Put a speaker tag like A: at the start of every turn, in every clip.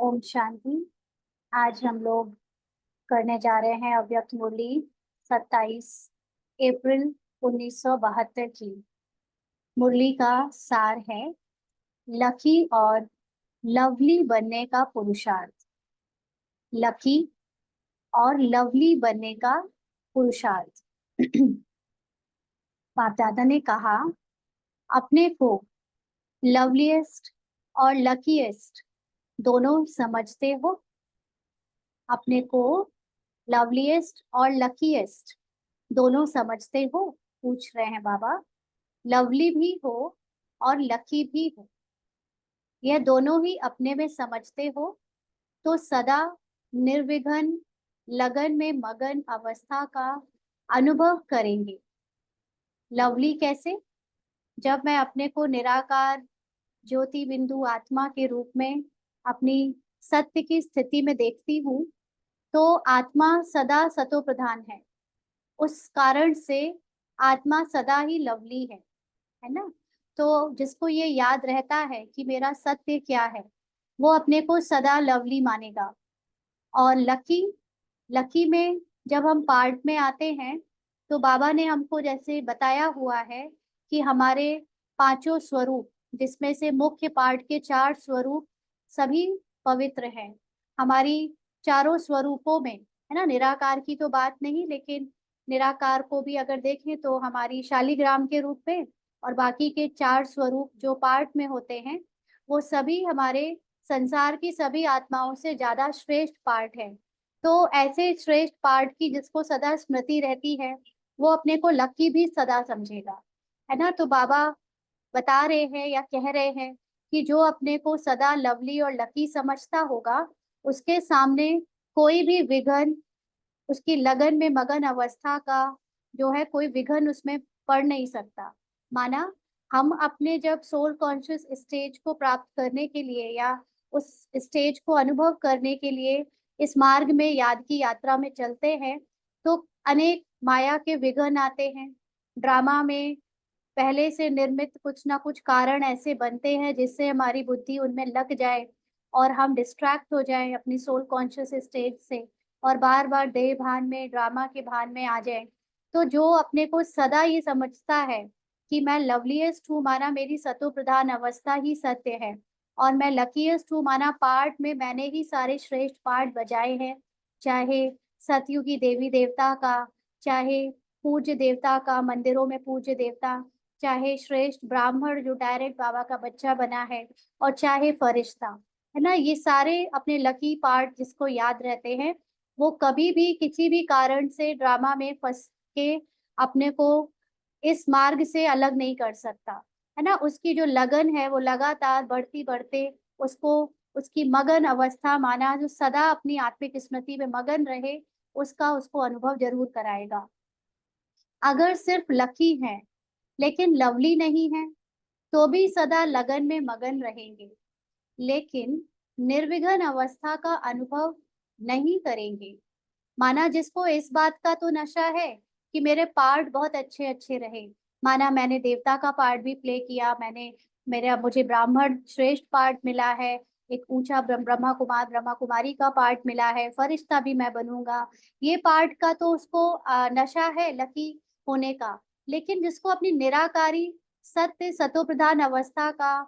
A: ओम शांति। आज हम लोग करने जा रहे हैं अव्यक्त मुरली 27 अप्रैल 1972 की। मुरली का सार है लकी और लवली बनने का पुरुषार्थ। लकी और लवली बनने का पुरुषार्थ। बाप दादा ने कहा, अपने को लवलीएस्ट और लकीएस्ट दोनों समझते हो? अपने को लवलीएस्ट और लकीएस्ट दोनों समझते हो? पूछ रहे हैं बाबा। लवली भी हो और लकी भी हो, यह दोनों ही अपने में समझते हो तो सदा निर्विघ्न लगन में मगन अवस्था का अनुभव करेंगे। लवली कैसे? जब मैं अपने को निराकार ज्योति बिंदु आत्मा के रूप में अपनी सत्य की स्थिति में देखती हूँ, तो आत्मा सदा सतो प्रधान है। उस कारण से आत्मा सदा ही लवली है ना। तो जिसको ये याद रहता है कि मेरा सत्य क्या है, वो अपने को सदा लवली मानेगा। और लकी, लकी में जब हम पार्ट में आते हैं तो बाबा ने हमको जैसे बताया हुआ है कि हमारे पांचों स्वरूप, जिसमें से मुख्य पार्ट के 4 स्वरूप सभी पवित्र हैं। हमारी चारों स्वरूपों में, है ना, निराकार की तो बात नहीं, लेकिन निराकार को भी अगर देखें तो हमारी शालिग्राम के रूप में और बाकी के 4 स्वरूप जो पार्ट में होते हैं, वो सभी हमारे संसार की सभी आत्माओं से ज्यादा श्रेष्ठ पार्ट है। तो ऐसे श्रेष्ठ पार्ट की जिसको सदा स्मृति रहती है, वो अपने को लकी भी सदा समझेगा, है ना। तो बाबा बता रहे हैं या कह रहे हैं कि जो अपने को सदा लवली और लकी समझता होगा, उसके सामने कोई भी विघन, उसकी लगन में मगन अवस्था का जो है कोई विघन उसमें पड़ नहीं सकता। माना हम अपने जब सोल कॉन्शियस स्टेज को प्राप्त करने के लिए या उस स्टेज को अनुभव करने के लिए इस मार्ग में याद की यात्रा में चलते हैं, तो अनेक माया के विघन आते हैं। ड्रामा में पहले से निर्मित कुछ ना कुछ कारण ऐसे बनते हैं जिससे हमारी बुद्धि उनमें लग जाए और हम डिस्ट्रैक्ट हो जाएं अपनी सोल कॉन्शियस स्टेज से और बार बार देह भान में, ड्रामा के भान में आ जाए। तो जो अपने को सदा ये समझता है कि मैं लवलीएस्ट हूँ, माना मेरी सतो प्रधान अवस्था ही सत्य है, और मैं लकीएस्ट हूँ, माना पार्ट में मैंने ही सारे श्रेष्ठ पार्ट बजाए हैं, चाहे सतयुगी देवी देवता का, चाहे पूज्य देवता का, मंदिरों में पूज्य देवता, चाहे श्रेष्ठ ब्राह्मण जो डायरेक्ट बाबा का बच्चा बना है, और चाहे फरिश्ता, है ना। ये सारे अपने लकी पार्ट जिसको याद रहते हैं, वो कभी भी किसी भी कारण से ड्रामा में फंस के अपने को इस मार्ग से अलग नहीं कर सकता, है ना। उसकी जो लगन है वो लगातार बढ़ती बढ़ते उसको, उसकी मगन अवस्था, माना जो सदा अपनी आत्मिक स्मृति में मगन रहे, उसका उसको अनुभव जरूर कराएगा। अगर सिर्फ लकी है लेकिन लवली नहीं है, तो भी सदा लगन में मगन रहेंगे, लेकिन निर्विघ्न अवस्था का अनुभव नहीं करेंगे। माना जिसको इस बात का तो नशा है कि मेरे पार्ट बहुत अच्छे अच्छे रहे, माना मैंने देवता का पार्ट भी प्ले किया, मैंने, मेरा, मुझे ब्राह्मण श्रेष्ठ पार्ट मिला है, एक ऊंचा ब्रह्मा कुमार ब्रह्मा कुमारी का पार्ट मिला है, फरिश्ता भी मैं बनूंगा, ये पार्ट का तो उसको नशा है लकी होने का। लेकिन जिसको अपनी निराकारी सत्य सतो प्रधान अवस्था का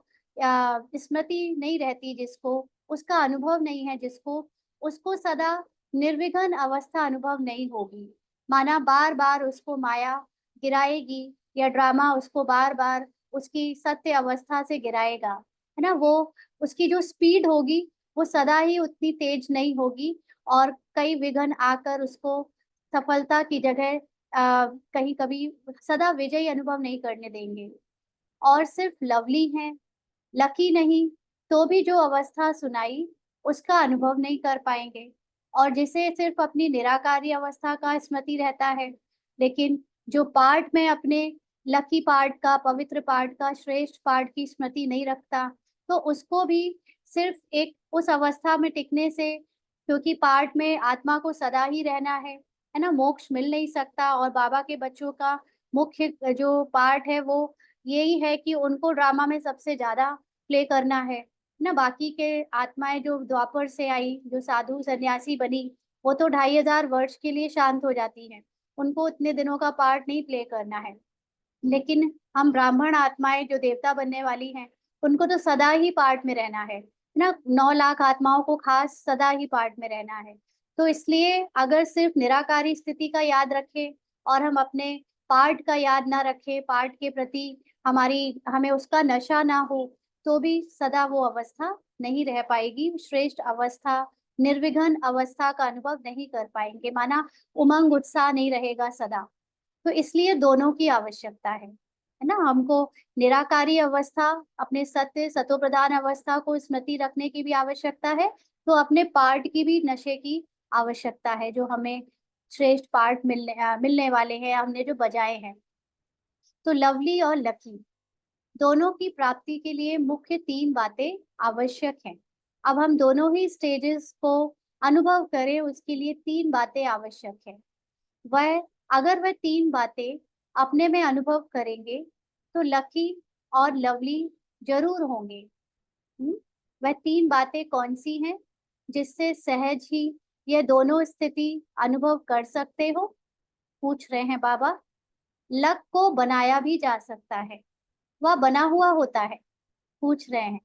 A: स्मृति नहीं रहती, जिसको उसका अनुभव नहीं है, जिसको, उसको सदा निर्विघ्न अवस्था अनुभव नहीं होगी। माना बार बार उसको माया गिराएगी या ड्रामा उसको बार बार उसकी सत्य अवस्था से गिराएगा, है ना। वो उसकी जो स्पीड होगी वो सदा ही उतनी तेज नहीं होगी, और कई विघ्न आकर उसको सफलता की जगह कहीं कभी सदा विजयी अनुभव नहीं करने देंगे। और सिर्फ लवली हैं, लकी नहीं, तो भी जो अवस्था सुनाई उसका अनुभव नहीं कर पाएंगे। और जिसे सिर्फ अपनी निराकारी अवस्था का स्मृति रहता है, लेकिन जो पार्ट में अपने लकी पार्ट का, पवित्र पार्ट का, श्रेष्ठ पार्ट की स्मृति नहीं रखता, तो उसको भी सिर्फ एक उस अवस्था में टिकने से, क्योंकि पार्ट में आत्मा को सदा ही रहना है ना, मोक्ष मिल नहीं सकता। और बाबा के बच्चों का मुख्य जो पार्ट है वो यही है कि उनको ड्रामा में सबसे ज्यादा प्ले करना है ना बाकी के आत्माएं जो द्वापर से आई, जो साधु सन्यासी बनी, वो तो 2500 वर्ष के लिए शांत हो जाती हैं। उनको उतने दिनों का पार्ट नहीं प्ले करना है। लेकिन हम ब्राह्मण आत्माएं जो देवता बनने वाली हैं, उनको तो सदा ही पार्ट में रहना है ना। 9 लाख आत्माओं को खास सदा ही पार्ट में रहना है। तो इसलिए अगर सिर्फ निराकारी स्थिति का याद रखें और हम अपने पार्ट का याद ना रखें, पार्ट के प्रति हमें उसका नशा ना हो, तो भी सदा वो अवस्था नहीं रह पाएगी। श्रेष्ठ अवस्था, निर्विघ्न अवस्था का अनुभव नहीं कर पाएंगे, माना उमंग उत्साह नहीं रहेगा सदा। तो इसलिए दोनों की आवश्यकता है ना। हमको निराकारी अवस्था, अपने सत्य सतो प्रधान अवस्था को स्मृति रखने की भी आवश्यकता है, तो अपने पार्ट की भी नशे की आवश्यकता है, जो हमें श्रेष्ठ पार्ट मिलने वाले हैं, हमने जो बजाए हैं। तो लवली और लकी दोनों की प्राप्ति के लिए मुख्य 3 बातें आवश्यक हैं। अब हम दोनों ही स्टेजेस को अनुभव करें, उसके लिए 3 बातें आवश्यक है। वह अगर वह 3 बातें अपने में अनुभव करेंगे तो लकी और लवली जरूर होंगे। वह 3 बातें कौन सी हैं जिससे सहज ही यह दोनों स्थिति अनुभव कर सकते हो? पूछ रहे हैं बाबा। लक को बनाया भी जा सकता है, वह बना हुआ होता है। पूछ रहे हैं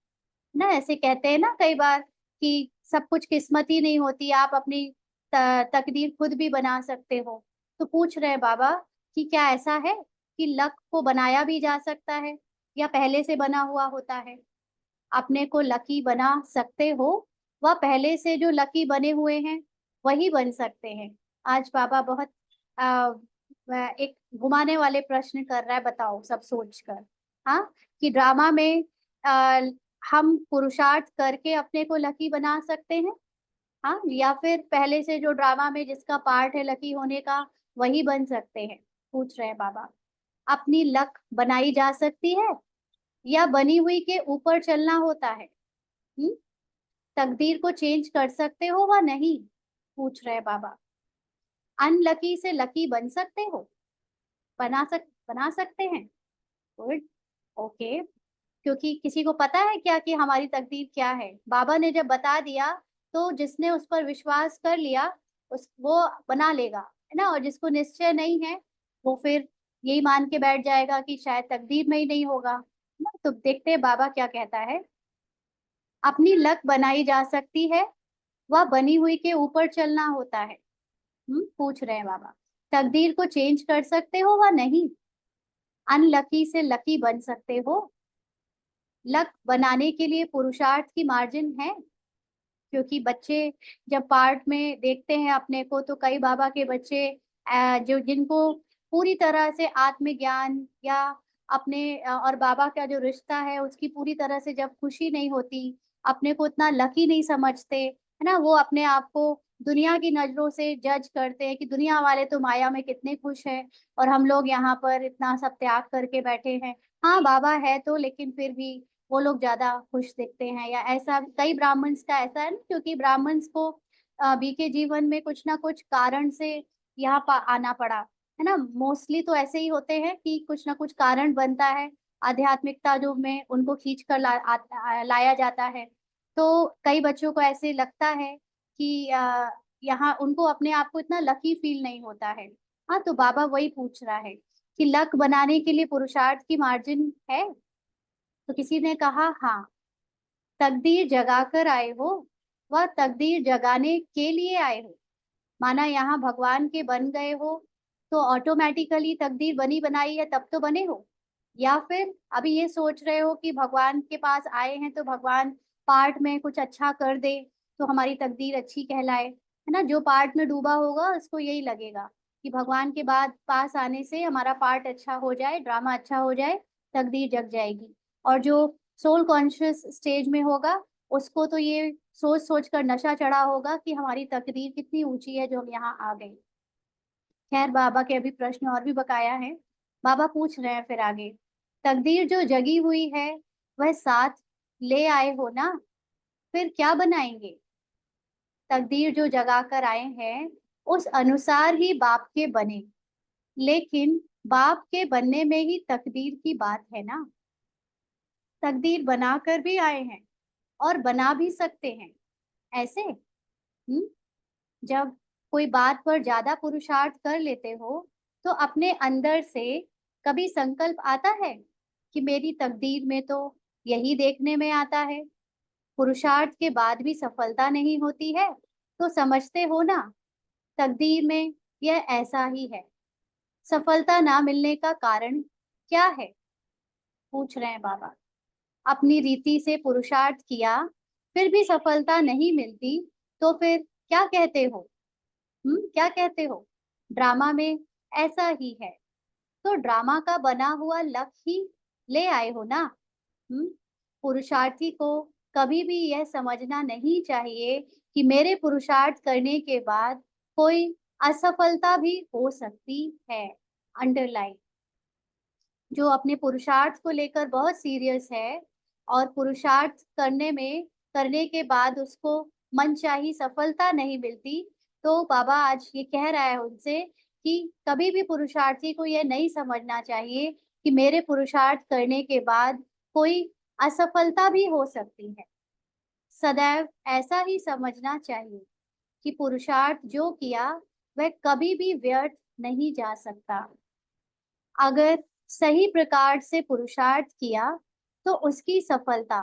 A: ना, ऐसे कहते हैं ना कई बार कि सब कुछ किस्मत ही नहीं होती, आप अपनी तकदीर खुद भी बना सकते हो। तो पूछ रहे हैं बाबा कि क्या ऐसा है कि लक को बनाया भी जा सकता है या पहले से बना हुआ होता है? अपने को लकी बना सकते हो, वह पहले से जो लकी बने हुए हैं वही बन सकते हैं। आज बाबा बहुत एक घुमाने वाले प्रश्न कर रहा है, बताओ सब सोचकर। हाँ, कि ड्रामा में आ, हम पुरुषार्थ करके अपने को लकी बना सकते हैं, हाँ, या फिर पहले से जो ड्रामा में जिसका पार्ट है लकी होने का, वही बन सकते हैं? पूछ रहे हैं बाबा। अपनी लक बनाई जा सकती है या बनी हुई के ऊपर चलना होता है? हम्म तकदीर को चेंज कर सकते हो व नहीं? पूछ रहे हैं बाबा। अनलकी से लकी बन सकते हो? बना सकते हैं। गुड। ओके। क्योंकि किसी को पता है क्या कि हमारी तकदीर क्या है? बाबा ने जब बता दिया तो जिसने उस पर विश्वास कर लिया, उस वो बना लेगा, है ना। और जिसको निश्चय नहीं है, वो फिर यही मान के बैठ जाएगा कि शायद तकदीर में ही नहीं होगा, है ना। तो देखते हैं बाबा क्या कहता है। अपनी लक बनाई जा सकती है, वह बनी हुई के ऊपर चलना होता है। पूछ रहे हैं बाबा। तकदीर को चेंज कर सकते हो व नहीं? अनलकी से लकी बन सकते हो? लक बनाने के लिए पुरुषार्थ की मार्जिन है? क्योंकि बच्चे जब पार्ट में देखते हैं अपने को, तो कई बाबा के बच्चे जो जिनको पूरी तरह से आत्मज्ञान या अपने और बाबा का जो रिश्ता है उसकी पूरी तरह से जब खुशी नहीं होती, अपने को इतना लकी नहीं समझते, है ना, वो अपने आप को दुनिया की नजरों से जज करते हैं कि दुनिया वाले तो माया में कितने खुश हैं और हम लोग यहाँ पर इतना सब त्याग करके बैठे हैं। हाँ, बाबा है तो, लेकिन फिर भी वो लोग ज्यादा खुश दिखते हैं, या ऐसा कई ब्राह्मण्स का ऐसा है ना, क्योंकि ब्राह्मण्स को बीके जीवन में कुछ ना कुछ कारण से यहाँ आना पड़ा, है ना। मोस्टली तो ऐसे ही होते हैं कि कुछ ना कुछ कारण बनता है, आध्यात्मिकता जो में उनको खींच कर लाया जाता है। तो कई बच्चों को ऐसे लगता है कि यहाँ उनको अपने आप को इतना लकी फील नहीं होता है। हाँ, तो बाबा वही पूछ रहा है कि लक बनाने के लिए पुरुषार्थ की मार्जिन है? तो किसी ने कहा हाँ। तकदीर जगा कर आए हो, वह तकदीर जगाने के लिए आए हो, माना यहाँ भगवान के बन गए हो तो ऑटोमेटिकली तकदीर बनी बनाई है तब तो बने हो? या फिर अभी ये सोच रहे हो कि भगवान के पास आए हैं तो भगवान पार्ट में कुछ अच्छा कर दे तो हमारी तकदीर अच्छी कहलाए, है ना। जो पार्ट में डूबा होगा उसको यही लगेगा कि भगवान के बाद पास आने से हमारा पार्ट अच्छा हो जाए, ड्रामा अच्छा हो जाए, तकदीर जग जाएगी। और जो सोल कॉन्शियस स्टेज में होगा, उसको तो ये सोच सोच कर नशा चढ़ा होगा कि हमारी तकदीर कितनी ऊंची है जो हम यहाँ आ गए। खैर, बाबा के अभी प्रश्न और भी बकाया है। बाबा पूछ रहे हैं फिर आगे। तकदीर जो जगी हुई है वह साथ ले आए हो ना, फिर क्या बनाएंगे? तकदीर जो जगा कर आए हैं उस अनुसार ही बाप के बने, लेकिन बाप के बनने में ही तकदीर की बात है ना। तकदीर बनाकर भी आए हैं, और बना भी सकते हैं। ऐसे जब कोई बात पर ज्यादा पुरुषार्थ कर लेते हो तो अपने अंदर से कभी संकल्प आता है कि मेरी तकदीर में तो यही देखने में आता है, पुरुषार्थ के बाद भी सफलता नहीं होती है, तो समझते हो ना, तकदीर में यह ऐसा ही है। सफलता ना मिलने का कारण क्या है, पूछ रहे हैं बाबा। अपनी रीति से पुरुषार्थ किया फिर भी सफलता नहीं मिलती, तो फिर क्या कहते हो? क्या कहते हो? ड्रामा में ऐसा ही है, तो ड्रामा का बना हुआ लक ही ले आए हो ना। हम्म पुरुषार्थी को कभी भी यह समझना नहीं चाहिए कि मेरे पुरुषार्थ करने के बाद कोई असफलता भी हो सकती है। अंडरलाइन, जो अपने पुरुषार्थ को लेकर बहुत सीरियस है और पुरुषार्थ करने के बाद उसको मनचाही सफलता नहीं मिलती, तो बाबा आज ये कह रहा है उनसे कि कभी भी पुरुषार्थी को यह नहीं समझना चाहिए कि मेरे पुरुषार्थ करने के बाद कोई असफलता भी हो सकती है। सदैव ऐसा ही समझना चाहिए कि पुरुषार्थ जो किया वह कभी भी व्यर्थ नहीं जा सकता। अगर सही प्रकार से पुरुषार्थ किया तो उसकी सफलता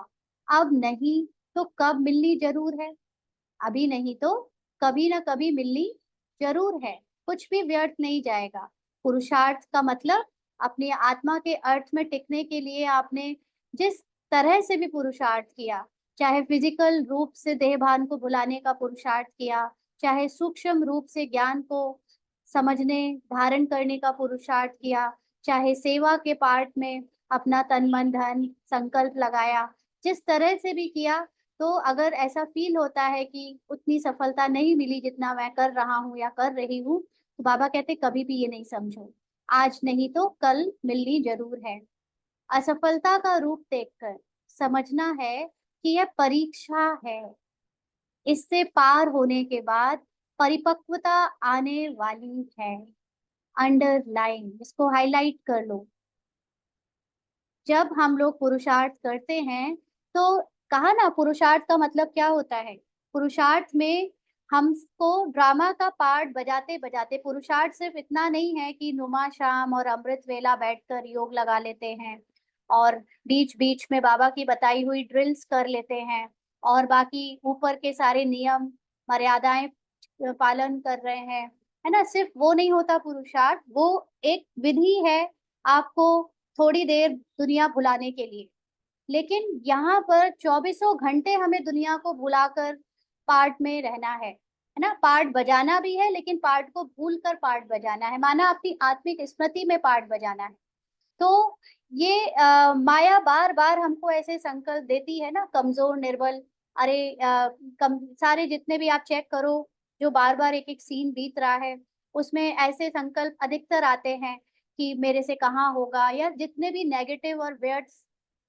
A: अब नहीं तो कब मिलनी जरूर है, अभी नहीं तो कभी ना कभी मिलनी जरूर है। कुछ भी व्यर्थ नहीं जाएगा। पुरुषार्थ का मतलब अपनी आत्मा के अर्थ में टिकने के लिए आपने जिस तरह से भी पुरुषार्थ किया, चाहे फिजिकल रूप से देह भान को भुलाने का पुरुषार्थ किया, चाहे सूक्ष्म रूप से ज्ञान को समझने धारण करने का पुरुषार्थ किया, चाहे सेवा के पार्ट में अपना तन मन धन संकल्प लगाया, जिस तरह से भी किया, तो अगर ऐसा फील होता है कि उतनी सफलता नहीं मिली जितना मैं कर रहा हूँ या कर रही हूँ, तो बाबा कहते कभी भी ये नहीं समझो, आज नहीं तो कल मिलनी जरूर है। असफलता का रूप देखकर समझना है कि यह परीक्षा है, इससे पार होने के बाद परिपक्वता आने वाली है। अंडरलाइन, इसको हाईलाइट कर लो। जब हम लोग पुरुषार्थ करते हैं तो कहा ना, पुरुषार्थ का मतलब क्या होता है? पुरुषार्थ में हमको ड्रामा का पार्ट बजाते बजाते, पुरुषार्थ सिर्फ इतना नहीं है कि नुमा शाम और अमृत वेला बैठकर योग लगा लेते हैं और बीच बीच में बाबा की बताई हुई ड्रिल्स कर लेते हैं और बाकी ऊपर के सारे नियम मर्यादाएं पालन कर रहे हैं, है ना। सिर्फ वो नहीं होता पुरुषार्थ, वो एक विधि है आपको थोड़ी देर दुनिया भुलाने के लिए। लेकिन यहाँ पर चौबीसों घंटे हमें दुनिया को भुलाकर पार्ट में रहना है ना। पार्ट बजाना भी है लेकिन पार्ट को भूल कर पार्ट बजाना है, माना अपनी आत्मिक स्मृति में पार्ट बजाना है। तो ये माया बार बार हमको ऐसे संकल्प देती है ना, कमजोर निर्बल। अरे सारे जितने भी आप चेक करो, जो बार बार एक एक सीन बीत रहा है उसमें ऐसे संकल्प अधिकतर आते हैं कि मेरे से कहाँ होगा, या जितने भी नेगेटिव और व्यर्थ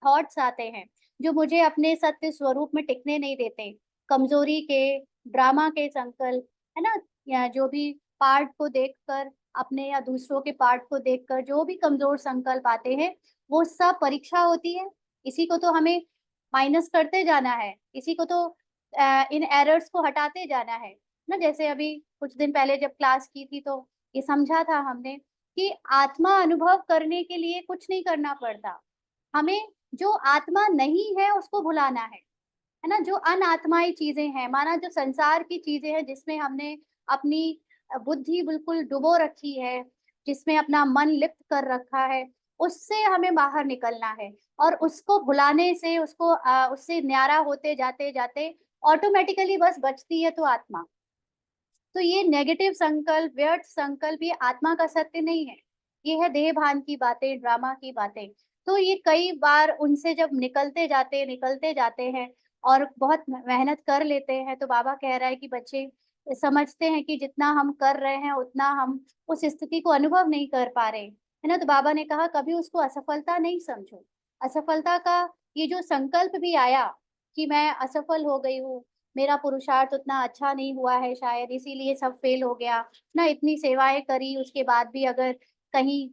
A: थॉट्स आते हैं जो मुझे अपने सत्य स्वरूप में टिकने नहीं देते, कमजोरी के ड्रामा के संकल्प, है ना, या जो भी पार्ट को देखकर अपने या दूसरों के पार्ट को देखकर जो भी कमजोर संकल्प आते हैं, वो सब परीक्षा होती है। इसी को तो हमें माइनस करते जाना है, इसी को तो इन एरर्स को हटाते जाना है ना। जैसे अभी कुछ दिन पहले जब क्लास की थी तो ये समझा था हमने कि आत्मा अनुभव करने के लिए कुछ नहीं करना पड़ता, हमें जो आत्मा नहीं है उसको भुलाना है ना। जो अनात्माई चीजें हैं, माना जो संसार की चीजें हैं जिसमें हमने अपनी बुद्धि बिल्कुल डुबो रखी है, जिसमें अपना मन लिप्त कर रखा है, उससे हमें बाहर निकलना है। और उसको भुलाने से उसको उससे न्यारा होते जाते जाते ऑटोमेटिकली बस बचती है तो आत्मा। तो ये नेगेटिव संकल्प व्यर्थ संकल्प ये आत्मा का सत्य नहीं है, ये है देह भान की बातें, ड्रामा की बातें। तो ये कई बार उनसे जब निकलते जाते हैं और बहुत मेहनत कर लेते हैं, तो बाबा कह रहा है कि बच्चे समझते हैं कि जितना हम कर रहे हैं उतना हम उस स्थिति को अनुभव नहीं कर पा रहे, है ना। तो बाबा ने कहा कभी उसको असफलता नहीं समझो। असफलता का ये जो संकल्प भी आया कि मैं असफल हो गई हूँ, मेरा पुरुषार्थ उतना अच्छा नहीं हुआ है शायद इसीलिए सब फेल हो गया ना, इतनी सेवाएं करी उसके बाद भी अगर कहीं,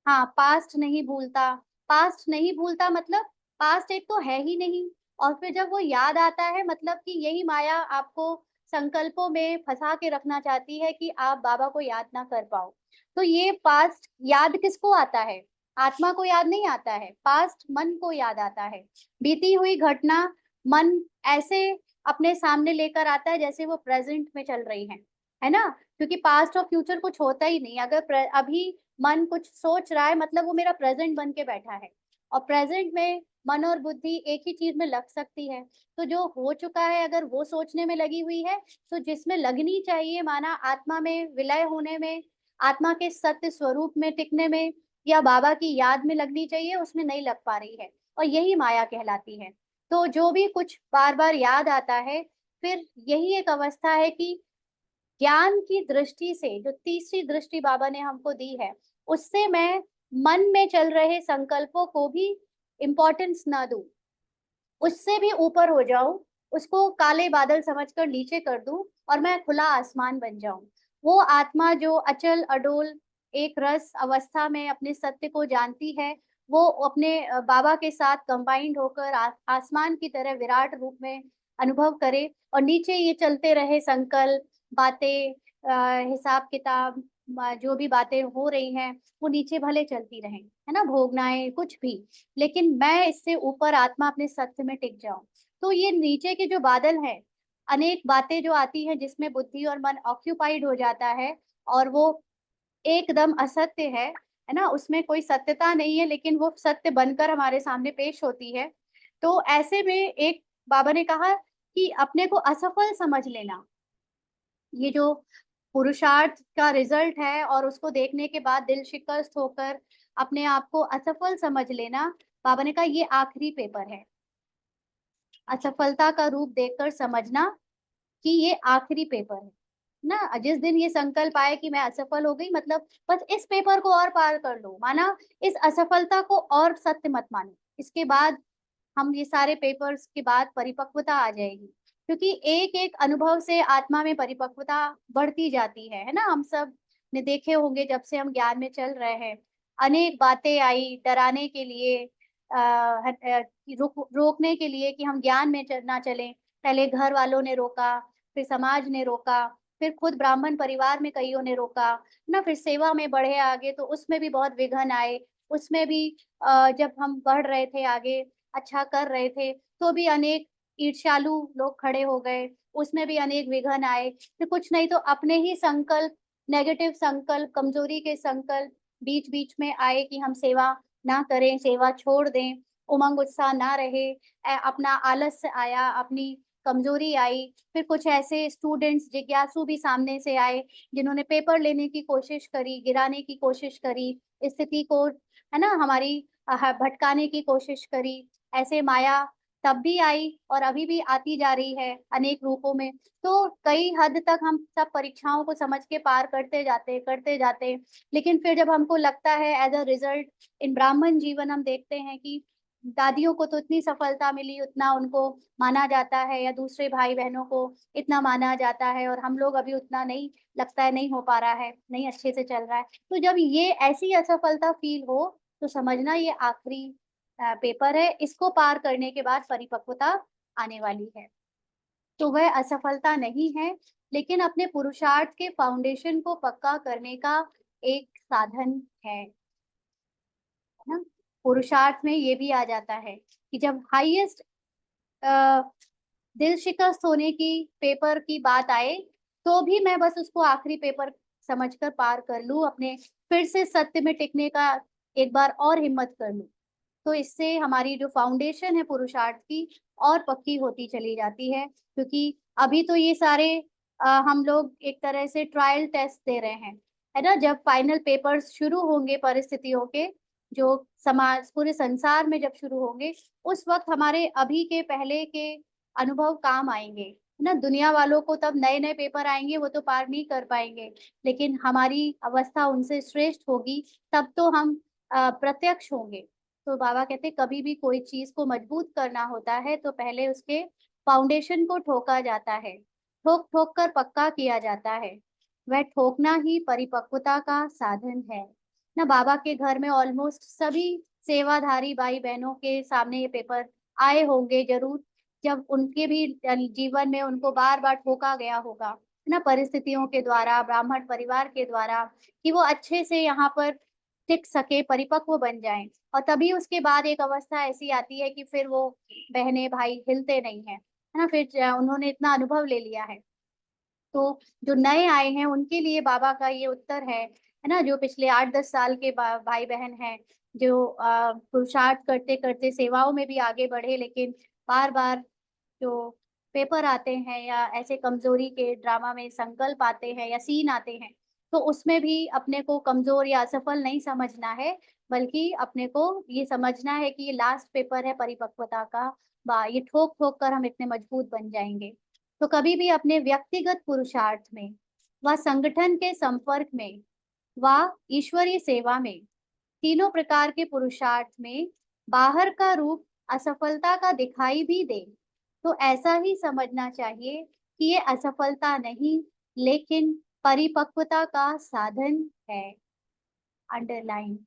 A: हाँ, पास्ट नहीं भूलता। पास्ट नहीं भूलता मतलब पास्ट एक तो है ही नहीं, और फिर जब वो याद आता है, मतलब कि यही माया आपको संकल्पों में फंसा के रखना चाहती है कि आप बाबा को याद ना कर पाओ। तो ये पास्ट याद किसको आता है? आत्मा को याद नहीं आता है, पास्ट मन को याद आता है। बीती हुई घटना मन ऐसे अपने सामने लेकर आता है जैसे वो प्रेजेंट में चल रही है ना? क्योंकि पास्ट और फ्यूचर कुछ होता ही नहीं। अगर अभी मन कुछ सोच रहा है, मतलब वो मेरा प्रेजेंट बन के बैठा है, और प्रेजेंट में मन और बुद्धि एक ही चीज में लग सकती है। तो जो हो चुका है अगर वो सोचने में लगी हुई है, तो जिसमें लगनी चाहिए, माना आत्मा में विलय होने में, आत्मा के सत्य स्वरूप में टिकने में, या बाबा की याद में लगनी चाहिए, उसमें नहीं लग पा रही है, और यही माया कहलाती है। तो जो भी कुछ बार बार याद आता है, फिर यही एक अवस्था है कि ज्ञान की दृष्टि से, जो तीसरी दृष्टि बाबा ने हमको दी है, उससे मैं मन में चल रहे संकल्पों को भी इम्पोर्टेंस ना दूं, उससे भी ऊपर हो जाऊं, उसको काले बादल समझकर नीचे कर दूं, और मैं खुला आसमान बन जाऊं। वो आत्मा जो अचल अडोल एक रस अवस्था में अपने सत्य को जानती है, वो अपने बाबा के साथ कंबाइंड होकर आसमान की तरह विराट रूप में अनुभव करे, और नीचे ये चलते रहे संकल्प, बातें, हिसाब किताब, जो भी बातें हो रही हैं, वो नीचे भले चलती रहें, है ना, भोगनाएं कुछ भी, लेकिन मैं इससे ऊपर आत्मा अपने सत्य में टिक जाऊं। तो ये नीचे के जो बादल हैं, अनेक बातें जो आती हैं जिसमें बुद्धि और मन ऑक्यूपाइड हो जाता है, और वो एकदम असत्य है ना, उसमें कोई सत्यता नहीं है, लेकिन वो सत्य बनकर हमारे सामने पेश होती है। तो ऐसे में एक बाबा ने कहा कि अपने को असफल समझ लेना, ये जो पुरुषार्थ का रिजल्ट है, और उसको देखने के बाद दिल शिकस्त होकर अपने आप को असफल समझ लेना, बाबा ने कहा ये आखिरी पेपर है। असफलता का रूप देखकर समझना कि ये आखिरी पेपर है ना। जिस दिन ये संकल्प आए कि मैं असफल हो गई, मतलब बस इस पेपर को और पार कर लो, माना इस असफलता को और सत्य मत मानो, इसके बाद हम ये सारे पेपर्स के बाद परिपक्वता आ जाएगी। क्योंकि एक एक अनुभव से आत्मा में परिपक्वता बढ़ती जाती है ना। हम सब ने देखे होंगे, जब से हम ज्ञान में चल रहे हैं, अनेक बातें आई डराने के लिए, रोकने के लिए कि हम ज्ञान में ना चलें। पहले घर वालों ने रोका, फिर समाज ने रोका, फिर खुद ब्राह्मण परिवार में कईयों ने रोका ना, फिर सेवा में बढ़े आगे तो उसमें भी बहुत विघ्न आए। उसमें भी जब हम बढ़ रहे थे आगे, अच्छा कर रहे थे, तो भी अनेक ईर्ष्यालु लोग खड़े हो गए, उसमें भी अनेक विघ्न आए। फिर कुछ नहीं तो अपने ही संकल्प, नेगेटिव संकल्प, कमजोरी के संकल्प बीच बीच में आए कि हम सेवा ना करें, सेवा छोड़ दें, उमंग उत्साह ना रहे, अपना आलस्य आया, अपनी कमजोरी आई। फिर कुछ ऐसे स्टूडेंट्स जिज्ञासु भी सामने से आए, जिन्होंने पेपर लेने की कोशिश करी, गिराने की कोशिश करी, स्थिति को, है ना, हमारी भटकाने की कोशिश करी। ऐसे माया तब भी आई और अभी भी आती जा रही है अनेक रूपों में। तो कई हद तक हम सब परीक्षाओं को समझ के पार करते जाते, लेकिन फिर जब हमको लगता है एज अ रिजल्ट इन ब्राह्मण जीवन, हम देखते हैं कि दादियों को तो इतनी सफलता मिली, उतना उनको माना जाता है, या दूसरे भाई बहनों को इतना माना जाता है, और हम लोग अभी उतना नहीं, लगता है नहीं हो पा रहा है, नहीं अच्छे से चल रहा है। तो जब ये ऐसी असफलता फील हो, तो समझना ये आखिरी पेपर है, इसको पार करने के बाद परिपक्वता आने वाली है। तो वह असफलता नहीं है, लेकिन अपने पुरुषार्थ के फाउंडेशन को पक्का करने का एक साधन है ना। पुरुषार्थ में ये भी आ जाता है कि जब हाईएस्ट दिल शिकस्त होने की पेपर की बात आए, तो भी मैं बस उसको आखिरी पेपर समझकर पार कर लूं, अपने फिर से सत्य में टिकने का एक बार और हिम्मत कर लूं। तो इससे हमारी जो फाउंडेशन है पुरुषार्थ की, और पक्की होती चली जाती है। क्योंकि अभी तो ये सारे हम लोग एक तरह से ट्रायल टेस्ट दे रहे हैं, है ना। जब फाइनल पेपर्स शुरू होंगे परिस्थितियों के, जो समाज पूरे संसार में जब शुरू होंगे, उस वक्त हमारे अभी के पहले के अनुभव काम आएंगे, है ना। दुनिया वालों को तब नए नए पेपर आएंगे, वो तो पार नहीं कर पाएंगे, लेकिन हमारी अवस्था उनसे श्रेष्ठ होगी, तब तो हम प्रत्यक्ष होंगे। तो बाबा कहते कभी भी कोई चीज को मजबूत करना होता है, तो पहले उसके फाउंडेशन को ठोका जाता है, ठोक ठोक कर पक्का किया जाता है। वह ठोकना ही परिपक्वता का साधन है ना। बाबा के घर में ऑलमोस्ट सभी सेवाधारी भाई बहनों के सामने ये पेपर आए होंगे जरूर, जब उनके भी जीवन में उनको बार बार ठोका गया होगा, है ना, परिस्थितियों के द्वारा, ब्राह्मण परिवार के द्वारा, कि वो अच्छे से यहाँ पर टिक सके, परिपक्व बन जाएं। और तभी उसके बाद एक अवस्था ऐसी आती है कि फिर वो बहनें भाई हिलते नहीं है, है ना, फिर उन्होंने इतना अनुभव ले लिया है। तो जो नए आए हैं उनके लिए बाबा का ये उत्तर है ना, जो पिछले 8-10 साल के भाई बहन हैं, जो पुरुषार्थ करते करते सेवाओं में भी आगे बढ़े, लेकिन बार बार जो पेपर आते हैं या ऐसे कमजोरी के ड्रामा में संकल्प आते हैं या सीन आते हैं, तो उसमें भी अपने को कमजोर या असफल नहीं समझना है, बल्कि अपने को ये समझना है कि ये लास्ट पेपर है परिपक्वता का, ये ठोक ठोक कर हम इतने मजबूत बन जाएंगे। तो कभी भी अपने व्यक्तिगत पुरुषार्थ में व संगठन के संपर्क में व ईश्वरीय सेवा में, तीनों प्रकार के पुरुषार्थ में बाहर का रूप असफलता का दिखाई भी दे, तो ऐसा ही समझना चाहिए कि ये असफलता नहीं, लेकिन परिपक्वता का साधन है। अंडरलाइन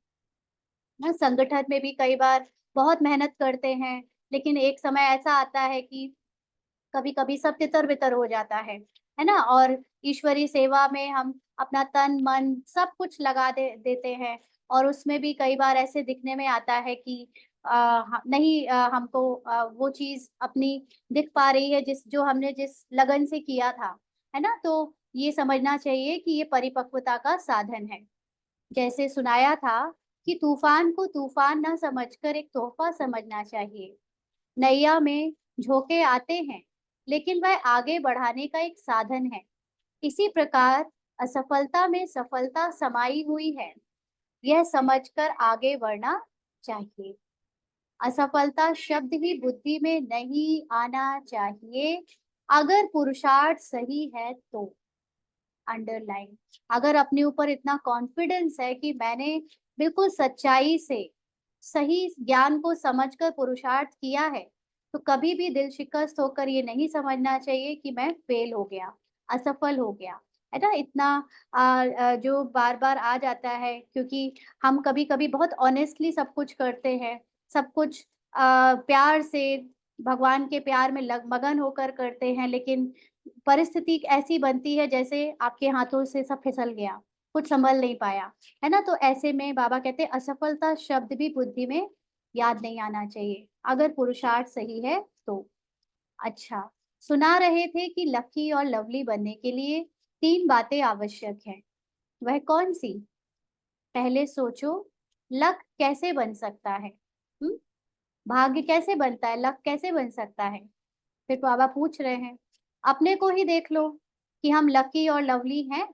A: ना, संगठन में भी कई बार बहुत मेहनत करते हैं, लेकिन एक समय ऐसा आता है कि कभी कभी सब तितर बितर हो जाता है ना, और ईश्वरीय सेवा में हम अपना तन मन सब कुछ लगा देते हैं, और उसमें भी कई बार ऐसे दिखने में आता है कि नहीं, हमको वो चीज अपनी दिख पा रही है जिस जो हमने जिस लगन से किया था, है ना। तो ये समझना चाहिए कि ये परिपक्वता का साधन है। जैसे सुनाया था कि तूफान को तूफान न समझकर एक तोहफा समझना चाहिए। नैया में झोंके आते हैं, लेकिन वह आगे बढ़ाने का एक साधन है। इसी प्रकार असफलता में सफलता समाई हुई है, यह समझकर आगे बढ़ना चाहिए। असफलता शब्द ही बुद्धि में नहीं आना चाहिए, अगर पुरुषार्थ सही है तो। अंडरलाइन, अगर अपने ऊपर इतना कॉन्फिडेंस है कि मैंने बिल्कुल सच्चाई से सही ज्ञान को समझकर पुरुषार्थ किया है, तो कभी भी दिल शिकस्त होकर ये नहीं समझना चाहिए कि मैं फेल हो गया, असफल हो गया, है ना। इतना जो बार बार आ जाता है, क्योंकि हम कभी कभी बहुत ऑनेस्टली सब कुछ करते हैं, सब कुछ प्यार से भगवान के प्यार में मगन होकर करते हैं, लेकिन परिस्थिति ऐसी बनती है जैसे आपके हाथों से सब फिसल गया, कुछ संभल नहीं पाया, है ना। तो ऐसे में बाबा कहते हैं असफलता शब्द भी बुद्धि में याद नहीं आना चाहिए, अगर पुरुषार्थ सही है तो। अच्छा, सुना रहे थे कि लकी और लवली बनने के लिए 3 बातें आवश्यक हैं, वह कौन सी? पहले सोचो, लक कैसे बन सकता है? हम्म, भाग्य कैसे बनता है, लक कैसे बन सकता है? फिर बाबा पूछ रहे हैं, अपने को ही देख लो कि हम लकी और लवली हैं।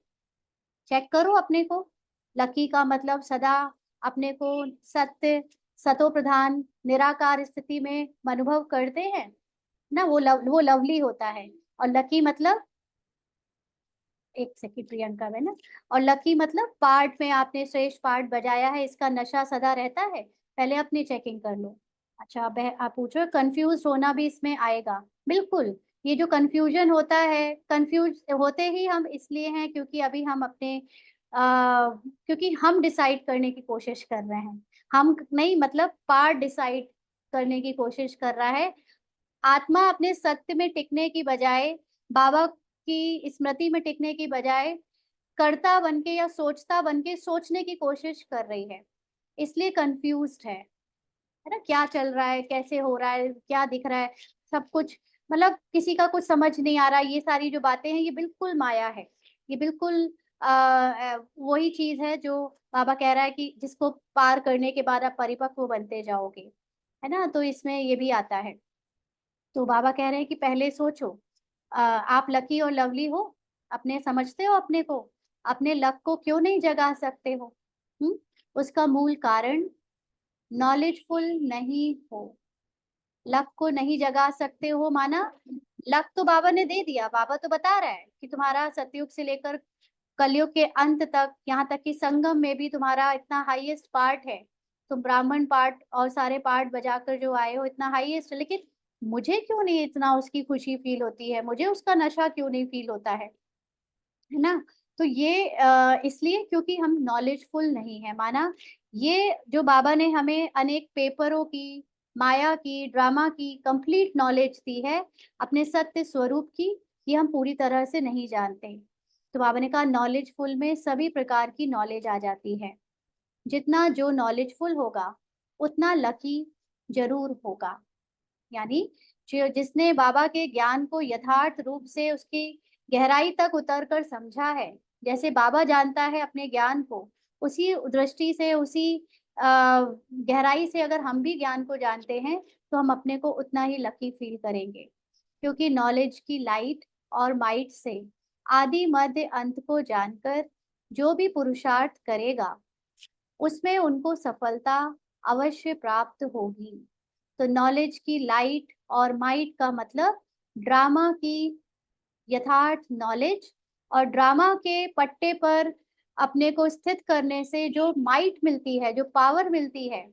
A: चेक करो अपने को। लकी का मतलब सदा अपने को सत्य, सतो प्रधान, निराकार स्थिति में अनुभव करते हैं ना, वो लवली होता है। और लकी मतलब, एक सेकंड प्रियंका है ना, और लकी मतलब पार्ट में आपने श्रेष्ठ पार्ट बजाया है, इसका नशा सदा रहता है। पहले अपनी चेकिंग कर लो। अच्छा, आप पूछ रहे हो कंफ्यूज होना भी इसमें आएगा, बिल्कुल। ये जो कंफ्यूजन होता है, कंफ्यूज होते ही हम इसलिए हैं क्योंकि अभी हम अपने क्योंकि हम डिसाइड करने की कोशिश कर रहे हैं। हम नहीं, मतलब पार्ट डिसाइड करने की कोशिश कर रहा है। आत्मा अपने सत्य में टिकने की बजाय, बाबा की स्मृति में टिकने की बजाय, कर्ता बनके या सोचता बनके सोचने की कोशिश कर रही है, इसलिए कंफ्यूज्ड है ना। क्या चल रहा है, कैसे हो रहा है, क्या दिख रहा है, सब कुछ, मतलब किसी का कुछ समझ नहीं आ रहा। ये सारी जो बातें हैं ये बिल्कुल माया है, ये बिल्कुल वही चीज है जो बाबा कह रहा है कि जिसको पार करने के बाद आप परिपक्व बनते जाओगे, है ना। तो इसमें ये भी आता है। तो बाबा कह रहे हैं कि पहले सोचो, आप लकी और लवली हो, अपने समझते हो अपने को, अपने लक को क्यों नहीं जगा सकते हो? हम्म, उसका मूल कारण नॉलेजफुल नहीं हो। लक को नहीं जगा सकते हो माना, लक तो बाबा ने दे दिया, बाबा तो बता रहा है कि तुम्हारा सतयुग से लेकर कलयुग के अंत तक, यहाँ तक कि संगम में भी तुम्हारा इतना हाईएस्ट पार्ट है, तुम ब्राह्मण पार्ट और सारे पार्ट बजाकर जो आए हो इतना हाईएस्ट, लेकिन मुझे क्यों नहीं इतना उसकी खुशी फील होती है, मुझे उसका नशा क्यों नहीं फील होता है ना। तो ये इसलिए क्योंकि हम नॉलेजफुल नहीं है माना। ये जो बाबा ने हमें अनेक पेपरों की माया की, ड्रामा की कंप्लीट नॉलेज दी है, अपने सत्य स्वरूप की ये हम पूरी तरह से नहीं जानते। तो बाबा ने कहा नॉलेजफुल में सभी प्रकार की नॉलेज आ जाती है। जितना जो नॉलेजफुल होगा उतना लकी जरूर होगा। यानी जो जिसने बाबा के ज्ञान को यथार्थ रूप से उसकी गहराई तक उतर कर समझा है, जैसे बाबा जानता है अपने ज्ञान को, उसी दृष्टि से, उसी गहराई से अगर हम भी ज्ञान को जानते हैं तो हम अपने को उतना ही लकी फील करेंगे। क्योंकि नॉलेज की लाइट और माइट से आदि मध्य अंत को जानकर जो भी पुरुषार्थ करेगा उसमें उनको सफलता अवश्य प्राप्त होगी। तो नॉलेज की लाइट और माइट का मतलब ड्रामा की यथार्थ नॉलेज, और ड्रामा के पट्टे पर अपने को स्थित करने से जो माइट मिलती है, जो पावर मिलती है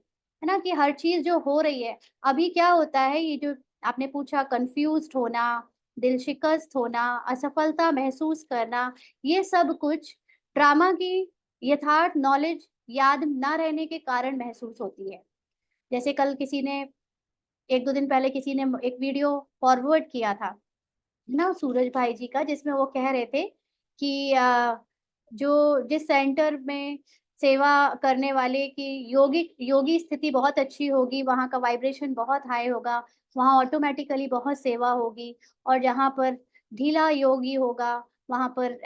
A: ना, कि हर चीज जो हो रही है अभी क्या होता है, ये जो आपने पूछा कंफ्यूज्ड होना, दिल शिकस्त होना, असफलता महसूस करना, ये सब कुछ ड्रामा की यथार्थ नॉलेज याद ना रहने के कारण महसूस होती है। जैसे कल किसी ने, एक दो दिन पहले किसी ने एक वीडियो फॉरवर्ड किया था ना सूरज भाई जी का, जिसमें वो कह रहे थे कि जो जिस सेंटर में सेवा करने वाले की योगी योगी स्थिति बहुत अच्छी होगी, वहाँ का वाइब्रेशन बहुत हाई होगा, वहाँ ऑटोमेटिकली बहुत सेवा होगी। और जहाँ पर ढीला योगी होगा वहाँ पर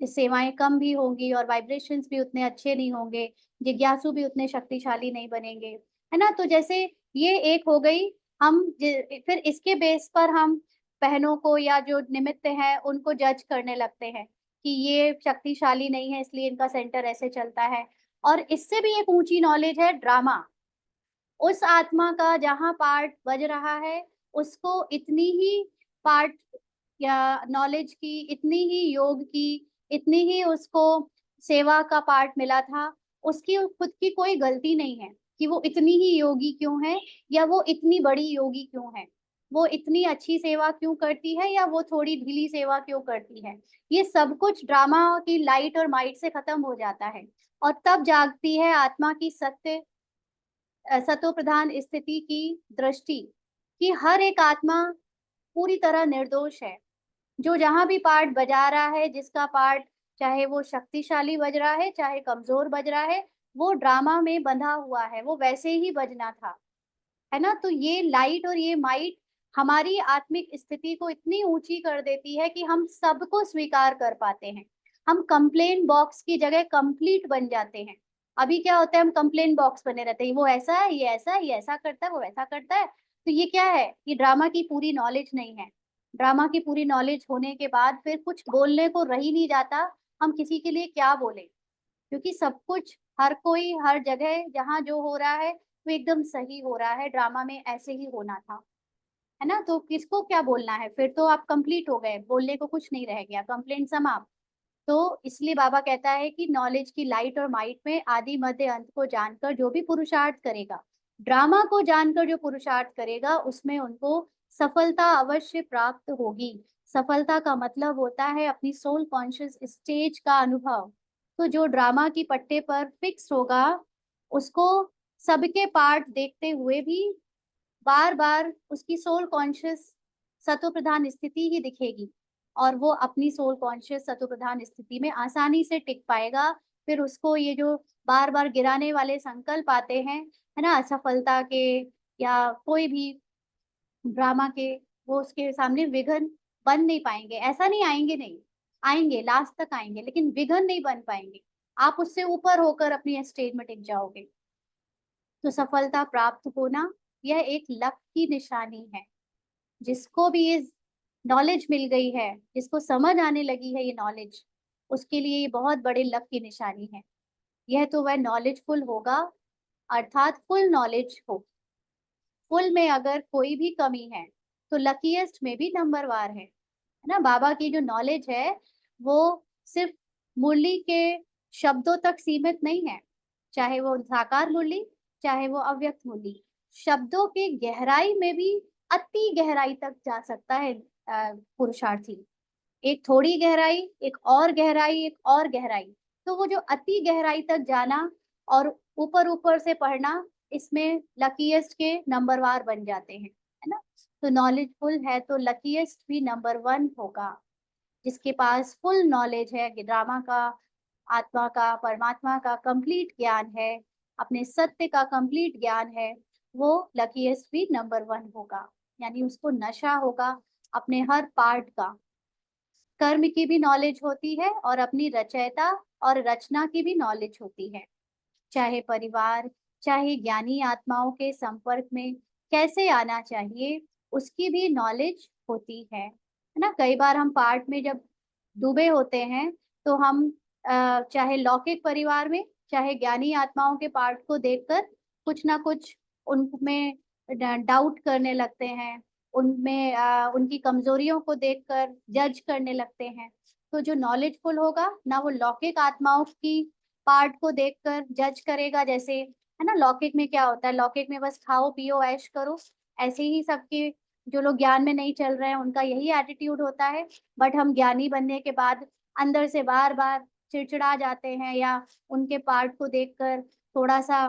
A: सेवाएं कम भी होंगी और वाइब्रेशंस भी उतने अच्छे नहीं होंगे, जिज्ञासु भी उतने शक्तिशाली नहीं बनेंगे, है ना। तो जैसे ये एक हो गई, हम फिर इसके बेस पर हम बहनों को या जो निमित्त हैं उनको जज करने लगते हैं कि ये शक्तिशाली नहीं है इसलिए इनका सेंटर ऐसे चलता है। और इससे भी एक ऊंची नॉलेज है ड्रामा। उस आत्मा का जहाँ पार्ट बज रहा है उसको इतनी ही पार्ट या नॉलेज की, इतनी ही योग की, इतनी ही उसको सेवा का पार्ट मिला था, उसकी खुद की कोई गलती नहीं है कि वो इतनी ही योगी क्यों है या वो इतनी बड़ी योगी क्यों है, वो इतनी अच्छी सेवा क्यों करती है या वो थोड़ी ढीली सेवा क्यों करती है। ये सब कुछ ड्रामा की लाइट और माइट से खत्म हो जाता है और तब जागती है आत्मा की सत्य सतो प्रधान स्थिति की दृष्टि, कि हर एक आत्मा पूरी तरह निर्दोष है। जो जहां भी पार्ट बजा रहा है, जिसका पार्ट चाहे वो शक्तिशाली बज रहा है चाहे कमजोर बज रहा है, वो ड्रामा में बंधा हुआ है, वो वैसे ही बजना था, है ना। तो ये लाइट और ये माइट हमारी आत्मिक स्थिति को इतनी ऊंची कर देती है कि हम सबको स्वीकार कर पाते हैं। हम कंप्लेन बॉक्स की जगह कंप्लीट बन जाते हैं। अभी क्या होता है, हम कंप्लेन बॉक्स बने रहते हैं, वो ऐसा है, ये ऐसा है, ये ऐसा करता है, वो वैसा करता है। तो ये क्या है, ये ड्रामा की पूरी नॉलेज नहीं है। ड्रामा की पूरी नॉलेज होने के बाद फिर कुछ बोलने को रह ही नहीं जाता, हम किसी के लिए क्या बोले, क्योंकि सब कुछ, हर कोई, हर जगह जहाँ जो हो रहा है वो एकदम सही हो रहा है, ड्रामा में ऐसे ही होना था, है ना। तो किसको क्या बोलना है, फिर तो आप कंप्लीट हो गए, बोलने को कुछ नहीं रह गया, कंप्लेंट समाप्त। तो इसलिए बाबा कहता है कि नॉलेज की लाइट और माइट में आदि मध्य अंत को जानकर जो भी पुरुषार्थ करेगा, ड्रामा को जानकर जो पुरुषार्थ करेगा, उसमें उनको सफलता अवश्य प्राप्त होगी। सफलता का मतलब होता है अपनी सोल कॉन्शियस स्टेज का अनुभव। तो जो ड्रामा की पट्टे पर फिक्स होगा उसको सबके पार्ट देखते हुए भी बार बार उसकी सोल कॉन्शियस सतो प्रधान स्थिति ही दिखेगी और वो अपनी सोल कॉन्शियस सतो प्रधान स्थिति में आसानी से टिक पाएगा। फिर उसको ये जो बार बार गिराने वाले संकल्प आते हैं, है ना, असफलता के या कोई भी ड्रामा के, वो उसके सामने विघन बन नहीं पाएंगे। ऐसा नहीं आएंगे नहीं, आएंगे, लास्ट तक आएंगे, लेकिन विघन नहीं बन पाएंगे। आप उससे ऊपर होकर अपनी स्टेज में टिक जाओगे। तो सफलता प्राप्त होना यह एक लक की निशानी है। जिसको भी ये नॉलेज मिल गई है, जिसको समझ आने लगी है ये नॉलेज, उसके लिए ये बहुत बड़े लक की निशानी है। यह तो वह नॉलेजफुल होगा, अर्थात फुल नॉलेज हो। फुल में अगर कोई भी कमी है तो लकीएस्ट में भी नंबरवार है ना। बाबा की जो नॉलेज है वो सिर्फ मुरली के शब्दों तक सीमित नहीं है, चाहे वो साकार मुरली चाहे वो अव्यक्त मुरली, शब्दों के गहराई में भी अति गहराई तक जा सकता है पुरुषार्थी। एक थोड़ी गहराई, एक और गहराई, एक और गहराई। तो वो जो अति गहराई तक जाना और ऊपर ऊपर से पढ़ना, इसमें लकीएस्ट के नंबर वार बन जाते हैं, है ना। तो नॉलेजफुल है तो लकीएस्ट भी नंबर 1 होगा। जिसके पास फुल नॉलेज है ड्रामा का, आत्मा का, परमात्मा का कंप्लीट ज्ञान है, अपने सत्य का कंप्लीट ज्ञान है, वो लकीएस्ट भी नंबर 1 होगा। यानी उसको नशा होगा अपने हर पार्ट का। कर्म की भी नॉलेज होती है और अपनी रचयिता और रचना की भी नॉलेज होती है। चाहे परिवार, चाहे ज्ञानी आत्माओं के संपर्क में कैसे आना चाहिए, उसकी भी नॉलेज होती है ना। कई बार हम पाठ में जब डूबे होते हैं तो हम चाहे लौकिक परिवार में, चाहे ज्ञानी आत्माओं के पाठ को देखकर कुछ ना कुछ उनमें डाउट करने लगते हैं, उनमें उनकी कमजोरियों को देखकर जज करने लगते हैं। तो जो नॉलेजफुल होगा ना, वो लौकिक आत्माओं की पार्ट को देखकर जज करेगा। जैसे है ना, लौकिक में क्या होता है, लौकिक में बस खाओ पियो ऐश करो, ऐसे ही सबके जो लोग ज्ञान में नहीं चल रहे हैं उनका यही एटीट्यूड होता है। बट हम ज्ञानी बनने के बाद अंदर से बार बार चिड़चिड़ा जाते हैं, या उनके पार्ट को देखकर थोड़ा सा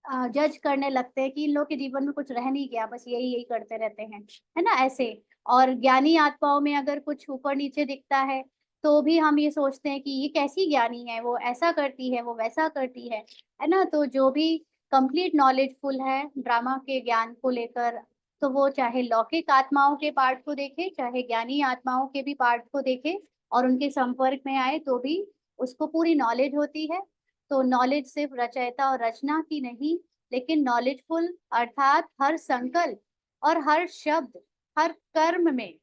A: जज करने लगते हैं कि इन लोग के जीवन में कुछ रह नहीं गया, बस यही यही करते रहते हैं, है ना, ऐसे। और ज्ञानी आत्माओं में अगर कुछ ऊपर नीचे दिखता है तो भी हम ये सोचते हैं कि ये कैसी ज्ञानी है, वो ऐसा करती है, वो वैसा करती है ना। तो जो भी कंप्लीट नॉलेजफुल है ड्रामा के ज्ञान को लेकर, तो वो चाहे लौकिक आत्माओं के पार्ट को देखे, चाहे ज्ञानी आत्माओं के भी पार्ट को देखे और उनके संपर्क में आए, तो भी उसको पूरी नॉलेज होती है। तो नॉलेज सिर्फ रचयिता और रचना की नहीं, लेकिन नॉलेजफुल अर्थात हर संकल्प और हर शब्द, हर कर्म में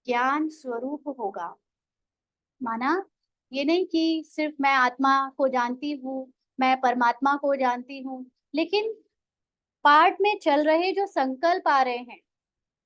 A: ज्ञान स्वरूप होगा। माना ये नहीं कि सिर्फ मैं आत्मा को जानती हूँ, मैं परमात्मा को जानती हूँ, लेकिन पार्ट में चल रहे जो संकल्प आ रहे हैं,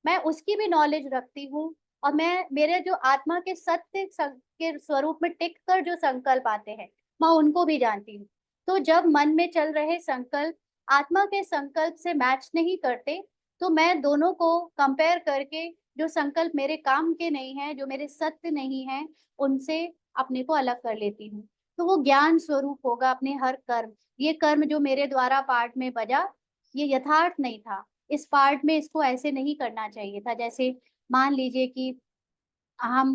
A: मैं उसकी भी नॉलेज रखती हूँ। और मैं मेरे जो आत्मा के सत्य के स्वरूप में टिक कर जो संकल्प आते हैं, मैं उनको भी जानती हूँ। तो जब मन में चल रहे संकल्प आत्मा के संकल्प से मैच नहीं करते, तो मैं दोनों को कंपेयर करके जो संकल्प मेरे काम के नहीं है, जो मेरे सत्य नहीं है, उनसे अपने को अलग कर लेती हूँ। तो वो ज्ञान स्वरूप होगा अपने हर कर्म। ये कर्म जो मेरे द्वारा पाठ में बजा, ये यथार्थ नहीं था, इस पार्ट में इसको ऐसे नहीं करना चाहिए था। जैसे मान लीजिए कि हम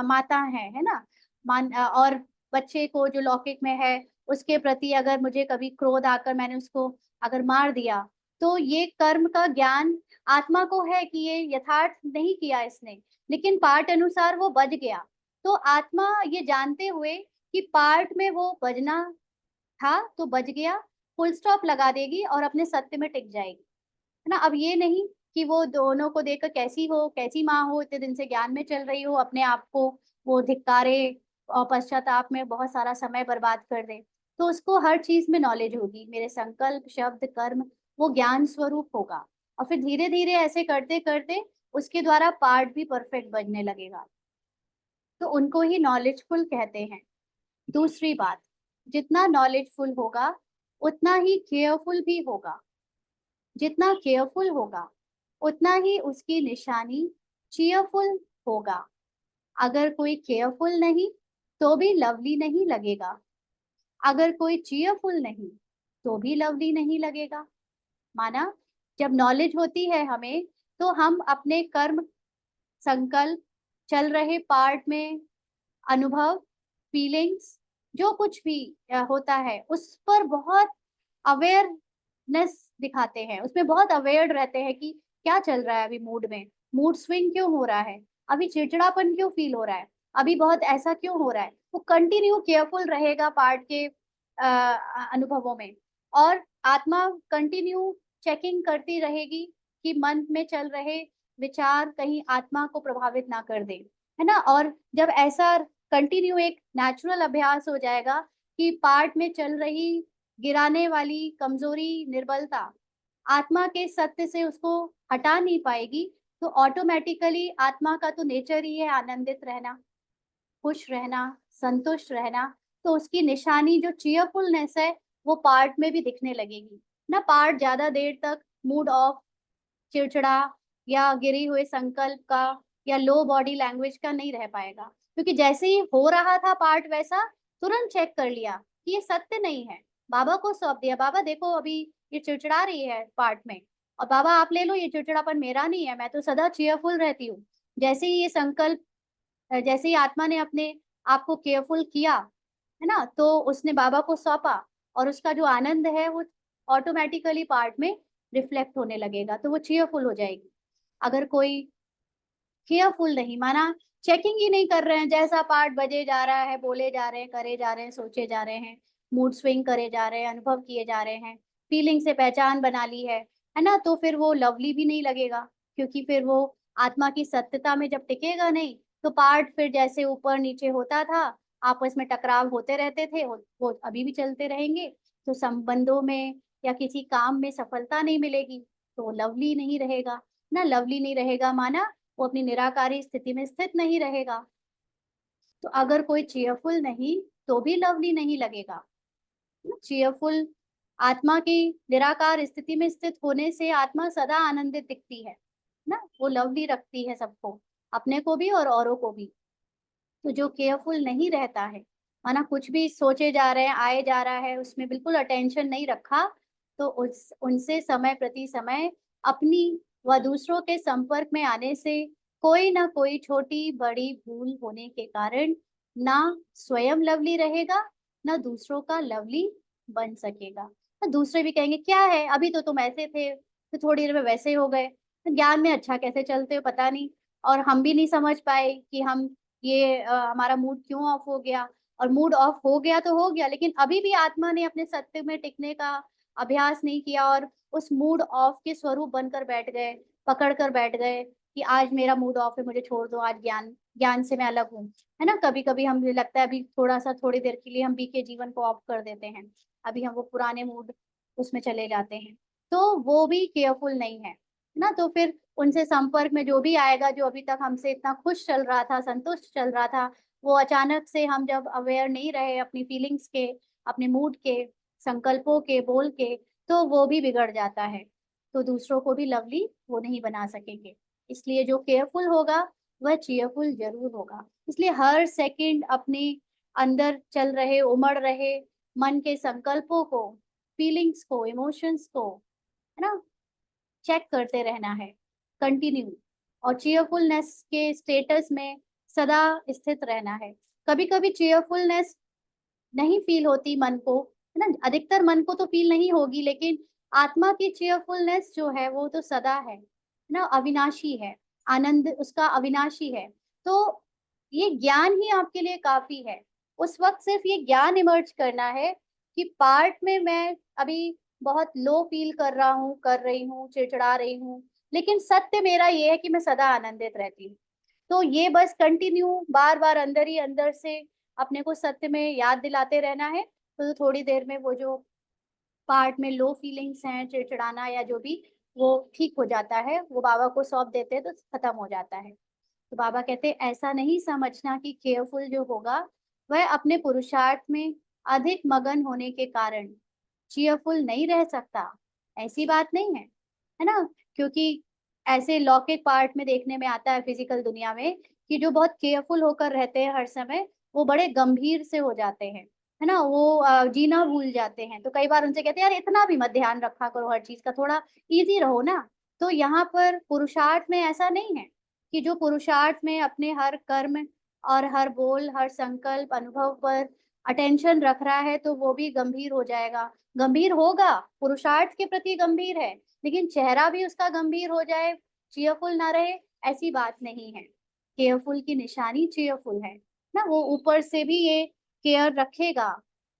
A: माता हैं, है ना, और बच्चे को जो लौकिक में है उसके प्रति अगर मुझे कभी क्रोध आकर मैंने उसको अगर मार दिया, तो ये कर्म का ज्ञान आत्मा को है कि ये यथार्थ नहीं किया इसने, लेकिन पाठ अनुसार वो बज गया। तो आत्मा ये जानते हुए कि पार्ट में वो बजना था तो बच गया, फुल स्टॉप लगा देगी और अपने सत्य में टिक जाएगी, है ना। अब ये नहीं कि वो दोनों को देखकर कैसी हो, कैसी माँ हो, इतने दिन से ज्ञान में चल रही हो, अपने आप को वो धिक्कारे और पश्चाताप में बहुत सारा समय बर्बाद कर दे। तो उसको हर चीज में नॉलेज होगी, मेरे संकल्प शब्द कर्म वो ज्ञान स्वरूप होगा। और फिर धीरे धीरे ऐसे करते करते उसके द्वारा पार्ट भी परफेक्ट बनने लगेगा। तो उनको ही नॉलेजफुल कहते हैं। दूसरी बात, जितना नॉलेजफुल होगा उतना ही केयरफुल भी होगा। जितना केयरफुल होगा उतना ही उसकी निशानी चीयरफुल होगा। अगर कोई केयरफुल नहीं तो भी लवली नहीं लगेगा, अगर कोई चीयरफुल नहीं तो भी लवली नहीं लगेगा। माना जब नॉलेज होती है हमें, तो हम अपने कर्म, संकल्प, चल रहे पार्ट में अनुभव, फीलिंग्स, जो कुछ भी होता है उस पर बहुत अवेयरनेस दिखाते हैं, उसमें बहुत अवेयर रहते हैं कि क्या चल रहा है अभी, मूड में मूड स्विंग क्यों हो रहा है, अभी चिड़चिड़ापन क्यों फील हो रहा है, अभी बहुत ऐसा क्यों हो रहा है। वो कंटिन्यू केयरफुल रहेगा पार्ट के अनुभवों में। और आत्मा कंटिन्यू चेकिंग करती रहेगी कि मन में चल रहे विचार कहीं आत्मा को प्रभावित ना कर दे, है ना। और जब ऐसा कंटिन्यू एक नेचुरल अभ्यास हो जाएगा कि पार्ट में चल रही गिराने वाली कमजोरी, निर्बलता आत्मा के सत्य से उसको हटा नहीं पाएगी, तो ऑटोमेटिकली आत्मा का तो नेचर ही है आनंदित रहना, खुश रहना, संतुष्ट रहना। तो उसकी निशानी जो चीयरफुलनेस है वो पार्ट में भी दिखने लगेगी ना। पार्ट ज्यादा देर तक मूड ऑफ, चिड़चिड़ा या गिरी हुए संकल्प का या लो बॉडी लैंग्वेज का नहीं रह पाएगा, क्योंकि जैसे ही हो रहा था पार्ट वैसा, तुरंत चेक कर लिया कि ये सत्य नहीं है, बाबा को सौंप दिया, बाबा देखो अभी ये चिड़चिड़ा रही है पार्ट में, और बाबा आप ले लो, ये चिड़चिड़ापन मेरा नहीं है, मैं तो सदा चीयरफुल रहती हूँ। जैसे ही ये संकल्प, जैसे ही आत्मा ने अपने आप को केयरफुल किया, है ना, तो उसने बाबा को सौंपा, और उसका जो आनंद है वो ऑटोमेटिकली पार्ट में रिफ्लेक्ट होने लगेगा, तो वो चीयरफुल हो जाएगी। अगर कोई केयरफुल नहीं माना, चेकिंग ही नहीं कर रहे हैं, जैसा पार्ट बजे जा रहा है, बोले जा रहे हैं, करे जा रहे हैं, सोचे जा रहे हैं, मूड स्विंग करे जा रहे हैं, अनुभव किए जा रहे हैं, फीलिंग से पहचान बना ली है ना, तो फिर वो लवली भी नहीं लगेगा, क्योंकि फिर वो आत्मा की सत्यता में जब टिकेगा नहीं, तो पार्ट फिर जैसे ऊपर नीचे होता था, आपस में टकराव होते रहते थे, वो अभी भी चलते रहेंगे, तो संबंधों में या किसी काम में सफलता नहीं मिलेगी, तो लवली नहीं रहेगा ना। लवली नहीं रहेगा माना वो अपनी निराकारी स्थिति में स्थित नहीं रहेगा। तो अगर कोई चीयरफुल नहीं, तो भी लवली नहीं लगेगा। चीयरफुल आत्मा की निराकार स्थिति में स्थित होने से आत्मा सदा आनंदित दिखती है ना, वो लवली रखती है सबको, अपने को भी और औरों को भी। तो जो केयरफुल नहीं रहता है, माना कुछ भी सोचे जा रहे हैं, आए जा रहा है, उसमें बिल्कुल अटेंशन नहीं रखा, तो उस उनसे समय प्रति समय अपनी व दूसरों के संपर्क में आने से कोई ना कोई छोटी बड़ी भूल होने के कारण ना स्वयं लवली रहेगा, ना दूसरों का लवली बन सकेगा। तो दूसरे भी कहेंगे क्या है, अभी तो तुम ऐसे थे, तो थोड़ी देर में वैसे हो गए, तो ज्ञान में अच्छा कैसे चलते हो पता नहीं। और हम भी नहीं समझ पाए कि हम ये हमारा मूड क्यों ऑफ हो गया, और मूड ऑफ हो गया तो हो गया, लेकिन अभी भी आत्मा ने अपने सत्य में टिकने का अभ्यास नहीं किया, और उस मूड ऑफ के स्वरूप बनकर बैठ गए, पकड़ कर बैठ गए कि आज मेरा मूड ऑफ है, मुझे छोड़ दो, आज ज्ञान ज्ञान से मैं अलग हूँ, है ना। कभी कभी हमें लगता है अभी थोड़ा सा, थोड़ी देर के लिए हम बीके जीवन को ऑफ कर देते हैं, अभी हम वो पुराने मूड उसमें चले जाते हैं, तो वो भी केयरफुल नहीं है ना। तो फिर उनसे संपर्क में जो भी आएगा, जो अभी तक हमसे इतना खुश चल रहा था, संतुष्ट चल रहा था, वो अचानक से हम जब अवेयर नहीं रहे अपनी फीलिंग्स के, अपने मूड के, संकल्पों के, बोल के, तो वो भी बिगड़ जाता है, तो दूसरों को भी लवली वो नहीं बना सकेंगे। इसलिए जो केयरफुल होगा वह चीयरफुल जरूर होगा। इसलिए हर सेकंड अपने अंदर चल रहे, उमड़ रहे मन के संकल्पों को, फीलिंग्स को, इमोशंस को, है ना, चेक करते रहना है कंटिन्यू, और चीयरफुलनेस के स्टेटस में सदा स्थित रहना है। कभी कभी चीयरफुलनेस नहीं फील होती मन को, है ना, अधिकतर मन को तो फील नहीं होगी, लेकिन आत्मा की चीयरफुलनेस जो है वो तो सदा है ना, अविनाशी है, आनंद उसका अविनाशी है। तो ये ज्ञान ही आपके लिए काफी है। उस वक्त सिर्फ ये ज्ञान इमर्ज करना है कि पार्ट में मैं अभी बहुत लो फील कर रहा हूँ, कर रही हूँ, चिड़चिड़ा रही हूँ, लेकिन सत्य मेरा ये है कि मैं सदा आनंदित रहती हूँ। तो ये बस कंटिन्यू बार बार अंदर ही अंदर से अपने को सत्य में याद दिलाते रहना है, तो थोड़ी देर में वो जो पार्ट में लो फीलिंग्स हैं, चिड़चिड़ाना या जो भी, वो ठीक हो जाता है, वो बाबा को सौंप देते हैं तो खत्म हो जाता है। तो बाबा कहते हैं ऐसा नहीं समझना कि केयरफुल जो होगा वह अपने पुरुषार्थ में अधिक मगन होने के कारण चीयरफुल नहीं रह सकता, ऐसी बात नहीं है ना। क्योंकि ऐसे लौकिक पार्ट में देखने में आता है फिजिकल दुनिया में कि जो बहुत केयरफुल होकर रहते हैं हर समय, वो बड़े गंभीर से हो जाते हैं, है ना, वो जीना भूल जाते हैं। तो कई बार उनसे कहते हैं यार इतना भी मत ध्यान रखा करो हर चीज का, थोड़ा इजी रहो ना। तो यहाँ पर पुरुषार्थ में ऐसा नहीं है कि जो पुरुषार्थ में अपने हर कर्म और हर बोल, हर संकल्प, अनुभव पर अटेंशन रख रहा है, तो वो भी गंभीर हो जाएगा। गंभीर होगा, पुरुषार्थ के प्रति गंभीर है, लेकिन चेहरा भी उसका गंभीर हो जाए, चीयरफुल ना रहे, ऐसी बात नहीं है। केयरफुल की निशानी चीयरफुल है ना, वो ऊपर से भी ये केयर रखेगा,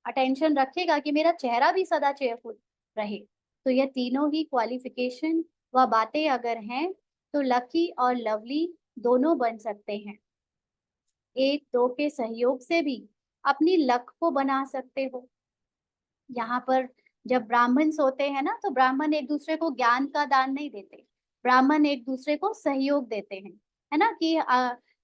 A: अटेंशन रखेगा कि मेरा चेहरा भी सदा चेयरफुल रहे। तो ये तीनों ही क्वालिफिकेशन व बातें अगर हैं, तो लकी और लवली दोनों बन सकते हैं। एक दो के सहयोग से भी अपनी लक को बना सकते हो। यहाँ पर जब ब्राह्मण सोते हैं ना, तो ब्राह्मण एक दूसरे को ज्ञान का दान नहीं देते, ब्राह्मण एक दूसरे को सहयोग देते हैं, है ना, कि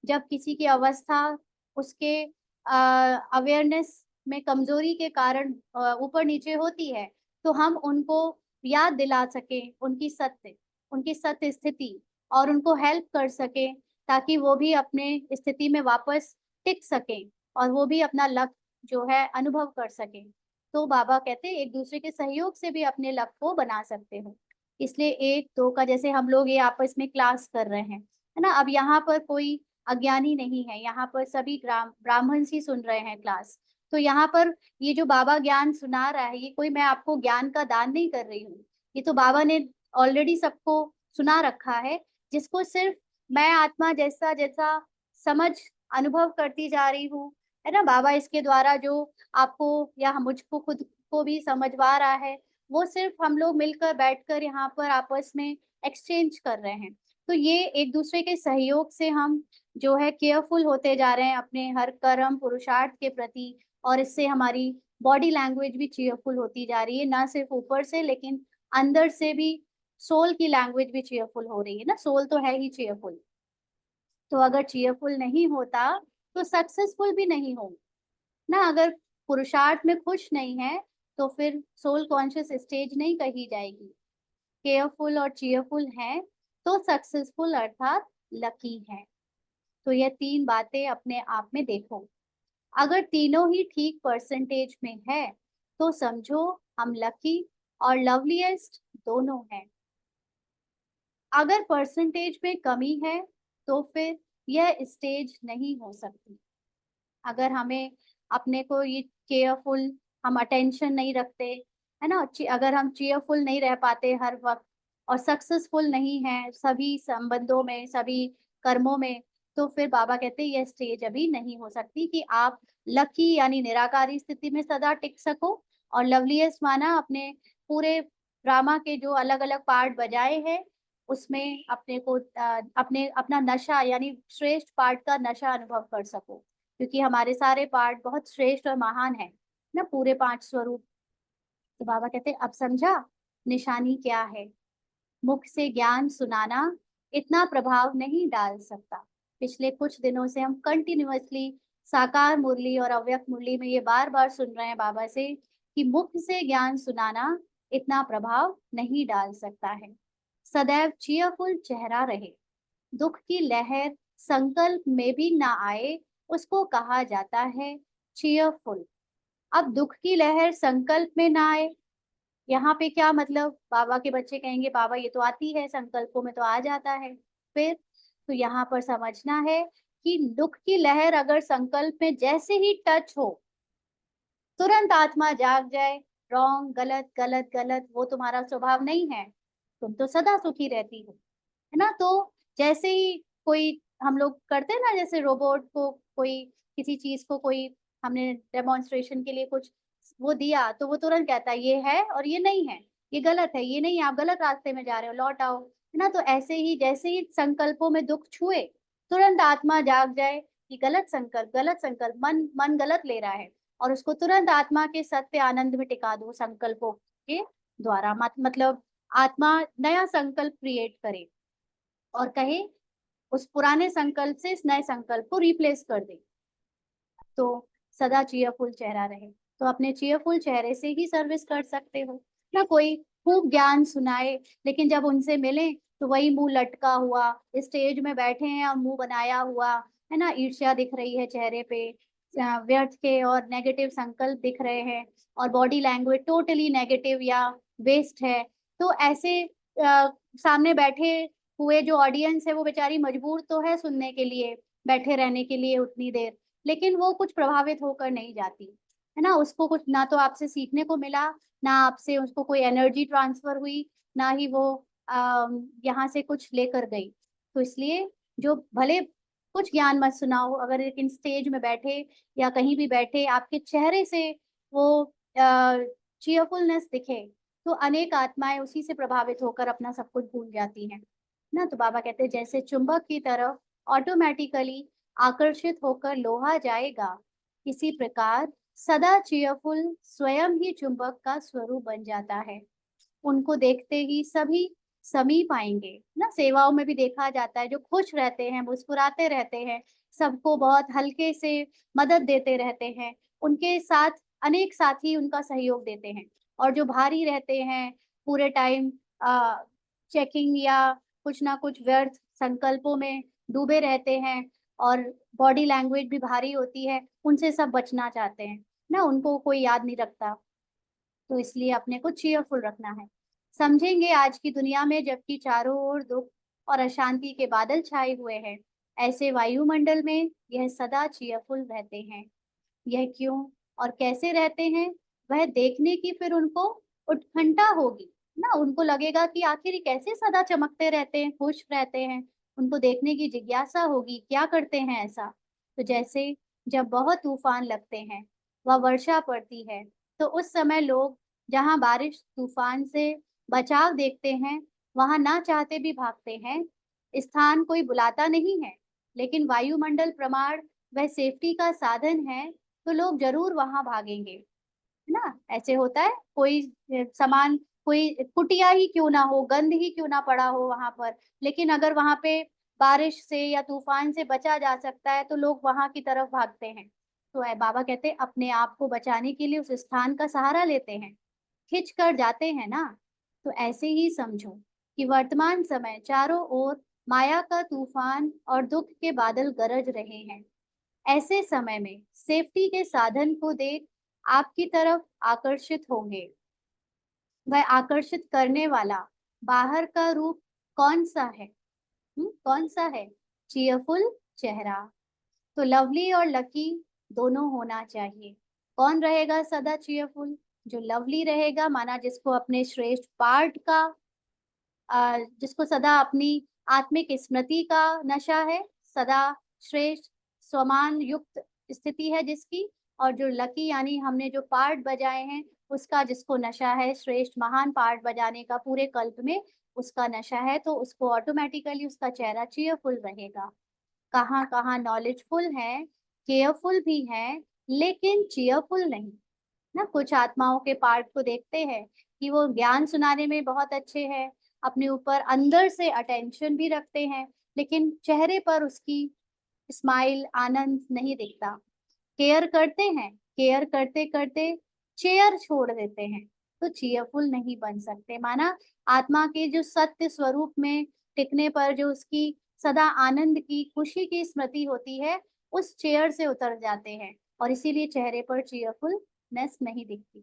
A: जब किसी की अवस्था उसके अवेयरनेस में कमजोरी के कारण ऊपर नीचे होती है, तो हम उनको याद दिला सके उनकी सत्य स्थिति, और उनको हेल्प कर सके, ताकि वो भी अपने स्थिति में वापस टिक सके, और वो भी अपना लक्ष्य जो है अनुभव कर सके। तो बाबा कहते हैं एक दूसरे के सहयोग से भी अपने लक को बना सकते हो। इसलिए एक दो का, जैसे हम लोग ये आपस में क्लास कर रहे हैं, है ना, अब यहाँ पर कोई अज्ञानी नहीं है, यहाँ पर सभी ब्राह्मण ही सुन रहे हैं क्लास। तो यहाँ पर ये जो बाबा ज्ञान सुना रहा है, ये कोई मैं आपको ज्ञान का दान नहीं कर रही हूँ, ये तो बाबा ने ऑलरेडी सबको सुना रखा है, जिसको सिर्फ मैं आत्मा जैसा जैसा समझ अनुभव करती जा रही हूँ, है ना, बाबा इसके द्वारा जो आपको या मुझको खुद को भी समझवा रहा है, वो सिर्फ हम लोग मिलकर बैठकर यहाँ पर आपस में एक्सचेंज कर रहे हैं। तो ये एक दूसरे के सहयोग से हम जो है केयरफुल होते जा रहे हैं अपने हर कर्म पुरुषार्थ के प्रति, और इससे हमारी बॉडी लैंग्वेज भी चेयरफुल होती जा रही है, ना सिर्फ ऊपर से लेकिन अंदर से भी सोल की लैंग्वेज भी चेयरफुल हो रही है ना, सोल तो है ही चेयरफुल। तो अगर चेयरफुल नहीं होता तो सक्सेसफुल भी नहीं हो ना, अगर पुरुषार्थ में खुश नहीं है तो फिर सोल कॉन्शियस स्टेज नहीं कही जाएगी। केयरफुल और चीयरफुल है तो सक्सेसफुल अर्थात लकी है। तो ये तीन बातें अपने आप में देखो, अगर तीनों ही ठीक परसेंटेज में है तो समझो हम लकी और लवलीएस्ट दोनों हैं। अगर परसेंटेज में कमी है तो फिर यह स्टेज नहीं हो सकती। अगर हमें अपने को ये केयरफुल, हम अटेंशन नहीं रखते, है ना, अगर हम चीयरफुल नहीं रह पाते हर वक्त और सक्सेसफुल नहीं है सभी संबंधों में सभी कर्मों में, तो फिर बाबा कहते हैं यह स्टेज अभी नहीं हो सकती कि आप लकी यानी निराकारी स्थिति में सदा टिक सको, और लवलीएस्ट माना अपने पूरे ड्रामा के जो अलग अलग पार्ट बजाए हैं उसमें अपने को अपने अपना नशा यानी श्रेष्ठ पार्ट का नशा अनुभव कर सको, क्योंकि हमारे सारे पार्ट बहुत श्रेष्ठ और महान है ना, पूरे पांच स्वरूप। तो बाबा कहते हैं अब समझा निशानी क्या है, मुख से ज्ञान सुनाना इतना प्रभाव नहीं डाल सकता। पिछले कुछ दिनों से हम कंटिन्यूअसली साकार मुरली और अव्यक्त मुरली में ये बार बार सुन रहे हैं बाबा से कि मुख से ज्ञान सुनाना इतना प्रभाव नहीं डाल सकता है। सदैव चीयरफुल चेहरा रहे, दुख की लहर संकल्प में भी ना आए, उसको कहा जाता है चीयरफुल। अब दुख की लहर संकल्प में ना आए, यहाँ पे क्या मतलब, बाबा के बच्चे कहेंगे बाबा ये तो आती है संकल्पों में तो आ जाता है, फिर तो यहाँ पर समझना है कि दुख की लहर अगर संकल्प में जैसे ही टच हो तुरंत आत्मा जाग जाए, रॉन्ग, गलत गलत गलत, वो तुम्हारा स्वभाव नहीं है, तुम तो सदा सुखी रहती हो, है ना। तो जैसे ही कोई हम लोग करते हैं ना, जैसे रोबोट को कोई किसी चीज को कोई हमने डेमोन्स्ट्रेशन के लिए कुछ वो दिया तो वो तुरंत कहता है ये है और ये नहीं है, ये गलत है, ये नहीं, आप गलत रास्ते में जा रहे हो, लौट आओ, है ना। तो ऐसे ही जैसे ही संकल्पों में दुख छुए तुरंत आत्मा जाग जाए कि गलत संकल्प, गलत संकल्प, मन मन गलत ले रहा है, और उसको तुरंत आत्मा के सत्य आनंद में टिका दो संकल्पों के द्वारा, मतलब आत्मा नया संकल्प क्रिएट करे और कहे उस पुराने संकल्प से इस नए संकल्प को रिप्लेस कर दे, तो सदा चीयरफुल चेहरा रहे। तो अपने चीयरफुल चेहरे से ही सर्विस कर सकते हो ना। कोई खूब ज्ञान सुनाए लेकिन जब उनसे मिले तो वही मुंह लटका हुआ, स्टेज में बैठे हैं और मुंह बनाया हुआ, है ना, ईर्ष्या दिख रही है चेहरे पे, व्यर्थ के और नेगेटिव संकल्प दिख रहे हैं, और बॉडी लैंग्वेज टोटली नेगेटिव या वेस्ट है, तो ऐसे सामने बैठे हुए जो ऑडियंस है वो बेचारी मजबूर तो है सुनने के लिए, बैठे रहने के लिए उतनी देर, लेकिन वो कुछ प्रभावित होकर नहीं जाती, है ना, उसको कुछ ना तो आपसे सीखने को मिला, ना आपसे उसको कोई एनर्जी ट्रांसफर हुई, ना ही वो यहाँ से कुछ लेकर गई। तो इसलिए जो भले कुछ ज्ञान मत सुनाओ, अगर लेकिन स्टेज में बैठे या कहीं भी बैठे आपके चेहरे से वो चीयरफुलनेस दिखे तो अनेक आत्माएं उसी से प्रभावित होकर अपना सब कुछ भूल जाती हैं ना। तो बाबा कहते हैं जैसे चुंबक की तरफ ऑटोमेटिकली आकर्षित होकर लोहा जाएगा, इसी प्रकार सदा चीयरफुल स्वयं ही चुंबक का स्वरूप बन जाता है। उनको देखते ही सभी समीप आएंगे ना। सेवाओं में भी देखा जाता है जो खुश रहते हैं, मुस्कुराते रहते हैं, सबको बहुत हल्के से मदद देते रहते हैं, उनके साथ अनेक साथी उनका सहयोग देते हैं, और जो भारी रहते हैं पूरे टाइम चेकिंग या कुछ ना कुछ व्यर्थ संकल्पों में डूबे रहते हैं और बॉडी लैंग्वेज भी भारी होती है, उनसे सब बचना चाहते हैं ना, उनको कोई याद नहीं रखता। तो इसलिए अपने को चीयरफुल रखना है। समझेंगे आज की दुनिया में जबकि चारों ओर दुख और अशांति के बादल छाए हुए हैं, ऐसे वायुमंडल में यह सदा चीयरफुल रहते हैं। यह क्यों और कैसे रहते हैं, वह देखने की फिर उनको उत्कंठा होगी ना। उनको लगेगा कि आखिर ये कैसे सदा चमकते रहते हैं, खुश रहते हैं। उनको देखने की जिज्ञासा होगी, क्या करते हैं ऐसा। तो जैसे जब बहुत तूफान लगते हैं व वर्षा पड़ती है, तो उस समय लोग जहाँ बारिश तूफान से बचाव देखते हैं, वहाँ ना चाहते भी भागते हैं। स्थान कोई बुलाता नहीं है, लेकिन वायुमंडल प्रमाण वह सेफ्टी का साधन है, तो लोग ज़रूर वहाँ भागेंगे, है ना? ऐसे होता है, कोई सामान, कोई कुटिया ही क्यों ना हो, गंद ही क्यों ना पड़ा हो वहाँ पर, लेकिन अगर वहाँ पे बारिश से या तूफ़ान से बचा जा सकता है, तो लोग वहाँ की तरफ भागते हैं। तो बाबा कहते हैं, अपने आप को बचाने के लिए उस स्थान का सहारा लेते हैं, खिंच कर जाते हैं ना। तो ऐसे ही समझो कि वर्तमान समय चारों ओर माया का तूफ़ान और दुःख के बादल गरज रहे हैं। ऐसे समय में सेफ्टी के साधन को देख आपकी तरफ आकर्षित होंगे। वह आकर्षित करने वाला बाहर का रूप कौन सा है? कौन सा है? चीयरफुल चेहरा। तो लवली और लकी दोनों होना चाहिए। कौन रहेगा सदा चीयरफुल? जो लवली रहेगा, माना जिसको अपने श्रेष्ठ पार्ट का, जिसको सदा अपनी आत्मिक स्मृति का नशा है, सदा श्रेष्ठ स्वमान युक्त स्थिति है जिसकी, और जो लकी यानी हमने जो पार्ट बजाए हैं, उसका जिसको नशा है, श्रेष्ठ महान पार्ट बजाने का पूरे कल्प में उसका नशा है, तो उसको ऑटोमेटिकली उसका चेहरा चीयरफुल रहेगा। कहाँ-कहाँ नॉलेजफुल हैं, केयरफुल भी हैं, लेकिन चीयरफुल नहीं। ना कुछ आत्माओं के पार्ट को देखते हैं कि वो ज्ञान सुनाने में बहुत अच्छे हैं, अपने ऊपर अंदर से अटेंशन भी रखते हैं, लेकिन चेहरे पर उसकी स्माइल, आनंद नहीं दिखता। केयर करते हैं, केयर करते-करते चेयर छोड़ देते हैं, तो चीयरफुल नहीं बन सकते। माना आत्मा के जो सत्य स्वरूप में टिकने पर जो उसकी सदा आनंद की, खुशी की स्मृति होती है, उस चेयर से उतर जाते हैं और इसीलिए चेहरे पर चीयरफुलनेस नहीं दिखती।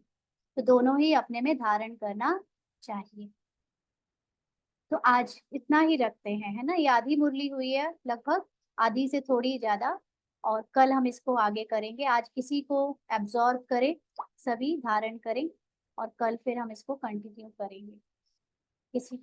A: तो दोनों ही अपने में धारण करना चाहिए। तो आज इतना ही रखते हैं, है ना? ये आधी मुरली हुई है लगभग, आधी से थोड़ी ज़्यादा, और कल हम इसको आगे करेंगे। आज किसी को एब्ज़ॉर्ब करें, सभी धारण करें और कल फिर हम इसको कंटिन्यू करेंगे। किसी को